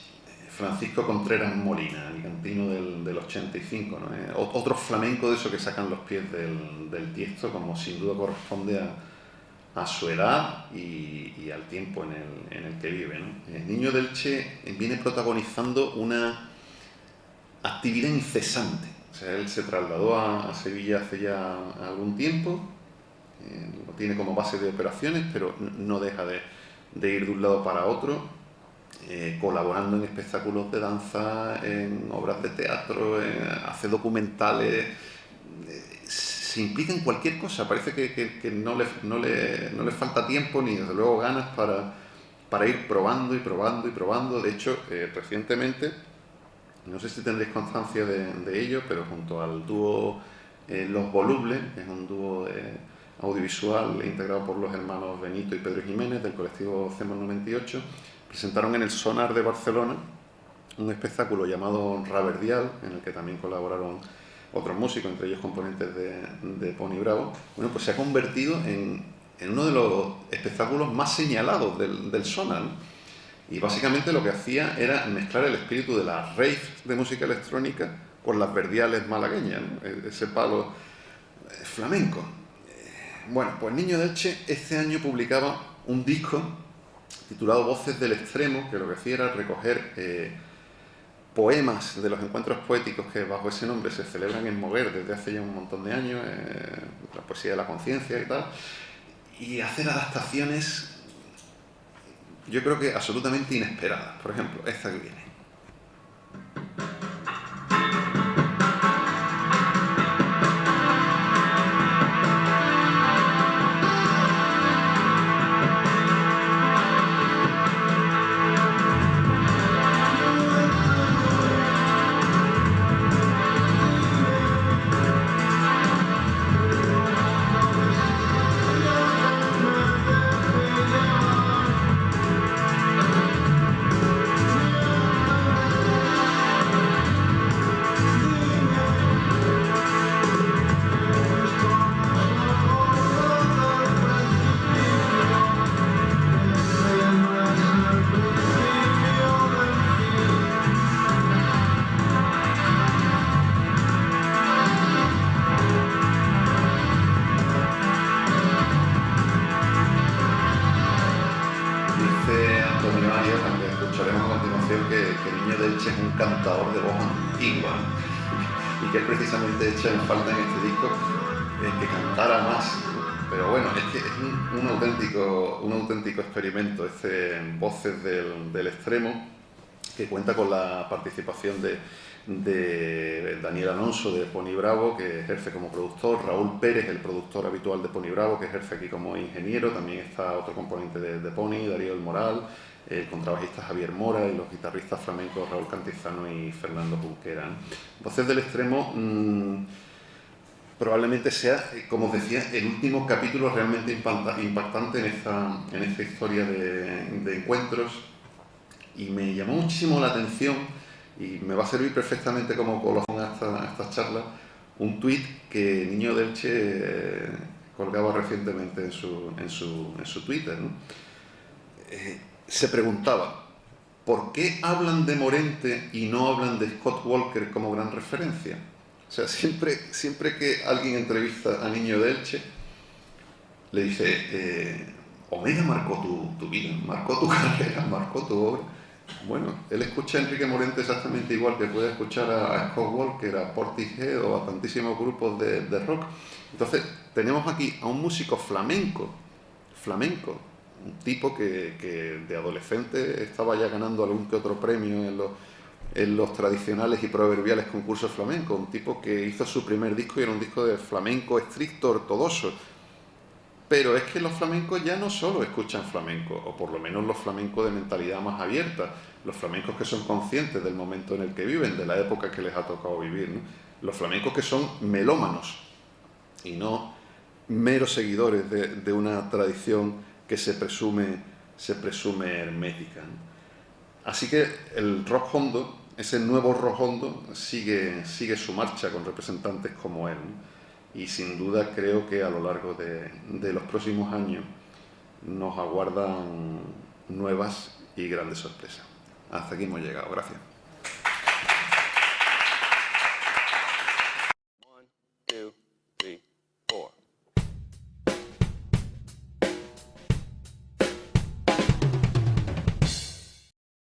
Francisco Contreras Molina, alicantino del 85, ¿no? Otro flamenco de eso que sacan los pies del tiesto, como sin duda corresponde a su edad y al tiempo en el que vive, ¿no? El Niño de Elche viene protagonizando una actividad incesante. O sea, él se trasladó a Sevilla hace ya algún tiempo, lo tiene como base de operaciones, pero no deja de ir de un lado para otro, colaborando en espectáculos de danza, en obras de teatro, hace documentales, se implica en cualquier cosa. Parece que no le falta tiempo ni desde luego ganas para ir probando y probando y probando. De hecho, recientemente, no sé si tendréis constancia de ello, pero junto al dúo Los Volubles, que es un dúo audiovisual integrado por los hermanos Benito y Pedro Jiménez del colectivo CEMOS 98, presentaron en el Sonar de Barcelona un espectáculo llamado Raverdial, en el que también colaboraron otros músicos, entre ellos componentes de Pony Bravo. Bueno, pues se ha convertido en uno de los espectáculos más señalados del Sonar, ¿no? Y básicamente lo que hacía era mezclar el espíritu de las raves de música electrónica con las verdiales malagueñas, ¿no? Ese palo flamenco. Bueno, pues Niño de Elche este año publicaba un disco titulado Voces del Extremo, que lo que hacía era recoger poemas de los encuentros poéticos que bajo ese nombre se celebran en Moguer desde hace ya un montón de años, la poesía de la conciencia y tal, y hacer adaptaciones, yo creo que absolutamente inesperadas. Por ejemplo, esta que viene. Cantador de voz antigua, y que él precisamente echa en falta en este disco que cantara más. Pero bueno, es que es un auténtico experimento este Voces del Extremo, que cuenta con la participación de Daniel Alonso de Pony Bravo, que ejerce como productor, Raúl Pérez, el productor habitual de Pony Bravo, que ejerce aquí como ingeniero. También está otro componente de Pony, Darío El Moral, el contrabajista Javier Mora y los guitarristas flamencos Raúl Cantizano y Fernando Junquera, ¿no? Voces del Extremo probablemente sea, como os decía, el último capítulo realmente impactante en esta historia de encuentros, y me llamó muchísimo la atención, y me va a servir perfectamente como colofón a estas charlas, un tuit que Niño de Elche colgaba recientemente en su Twitter, ¿no? Se preguntaba, ¿por qué hablan de Morente y no hablan de Scott Walker como gran referencia? O sea, siempre que alguien entrevista a Niño de Elche, le dice, Omega marcó tu vida, marcó tu carrera, marcó tu obra. Bueno, él escucha a Enrique Morente exactamente igual que puede escuchar a Scott Walker, a Portishead o a tantísimos grupos de rock. Entonces, tenemos aquí a un músico flamenco, un tipo que de adolescente estaba ya ganando algún que otro premio en los tradicionales y proverbiales concursos flamencos, un tipo que hizo su primer disco y era un disco de flamenco estricto, ortodoxo. Pero es que los flamencos ya no solo escuchan flamenco, o por lo menos los flamencos de mentalidad más abierta, los flamencos que son conscientes del momento en el que viven, de la época que les ha tocado vivir, ¿no? Los flamencos que son melómanos y no meros seguidores de una tradición que se presume hermética, ¿no? Así que el rock hondo, ese nuevo rock hondo, sigue su marcha con representantes como él, ¿no? Y sin duda creo que a lo largo de los próximos años nos aguardan nuevas y grandes sorpresas. Hasta aquí hemos llegado. Gracias.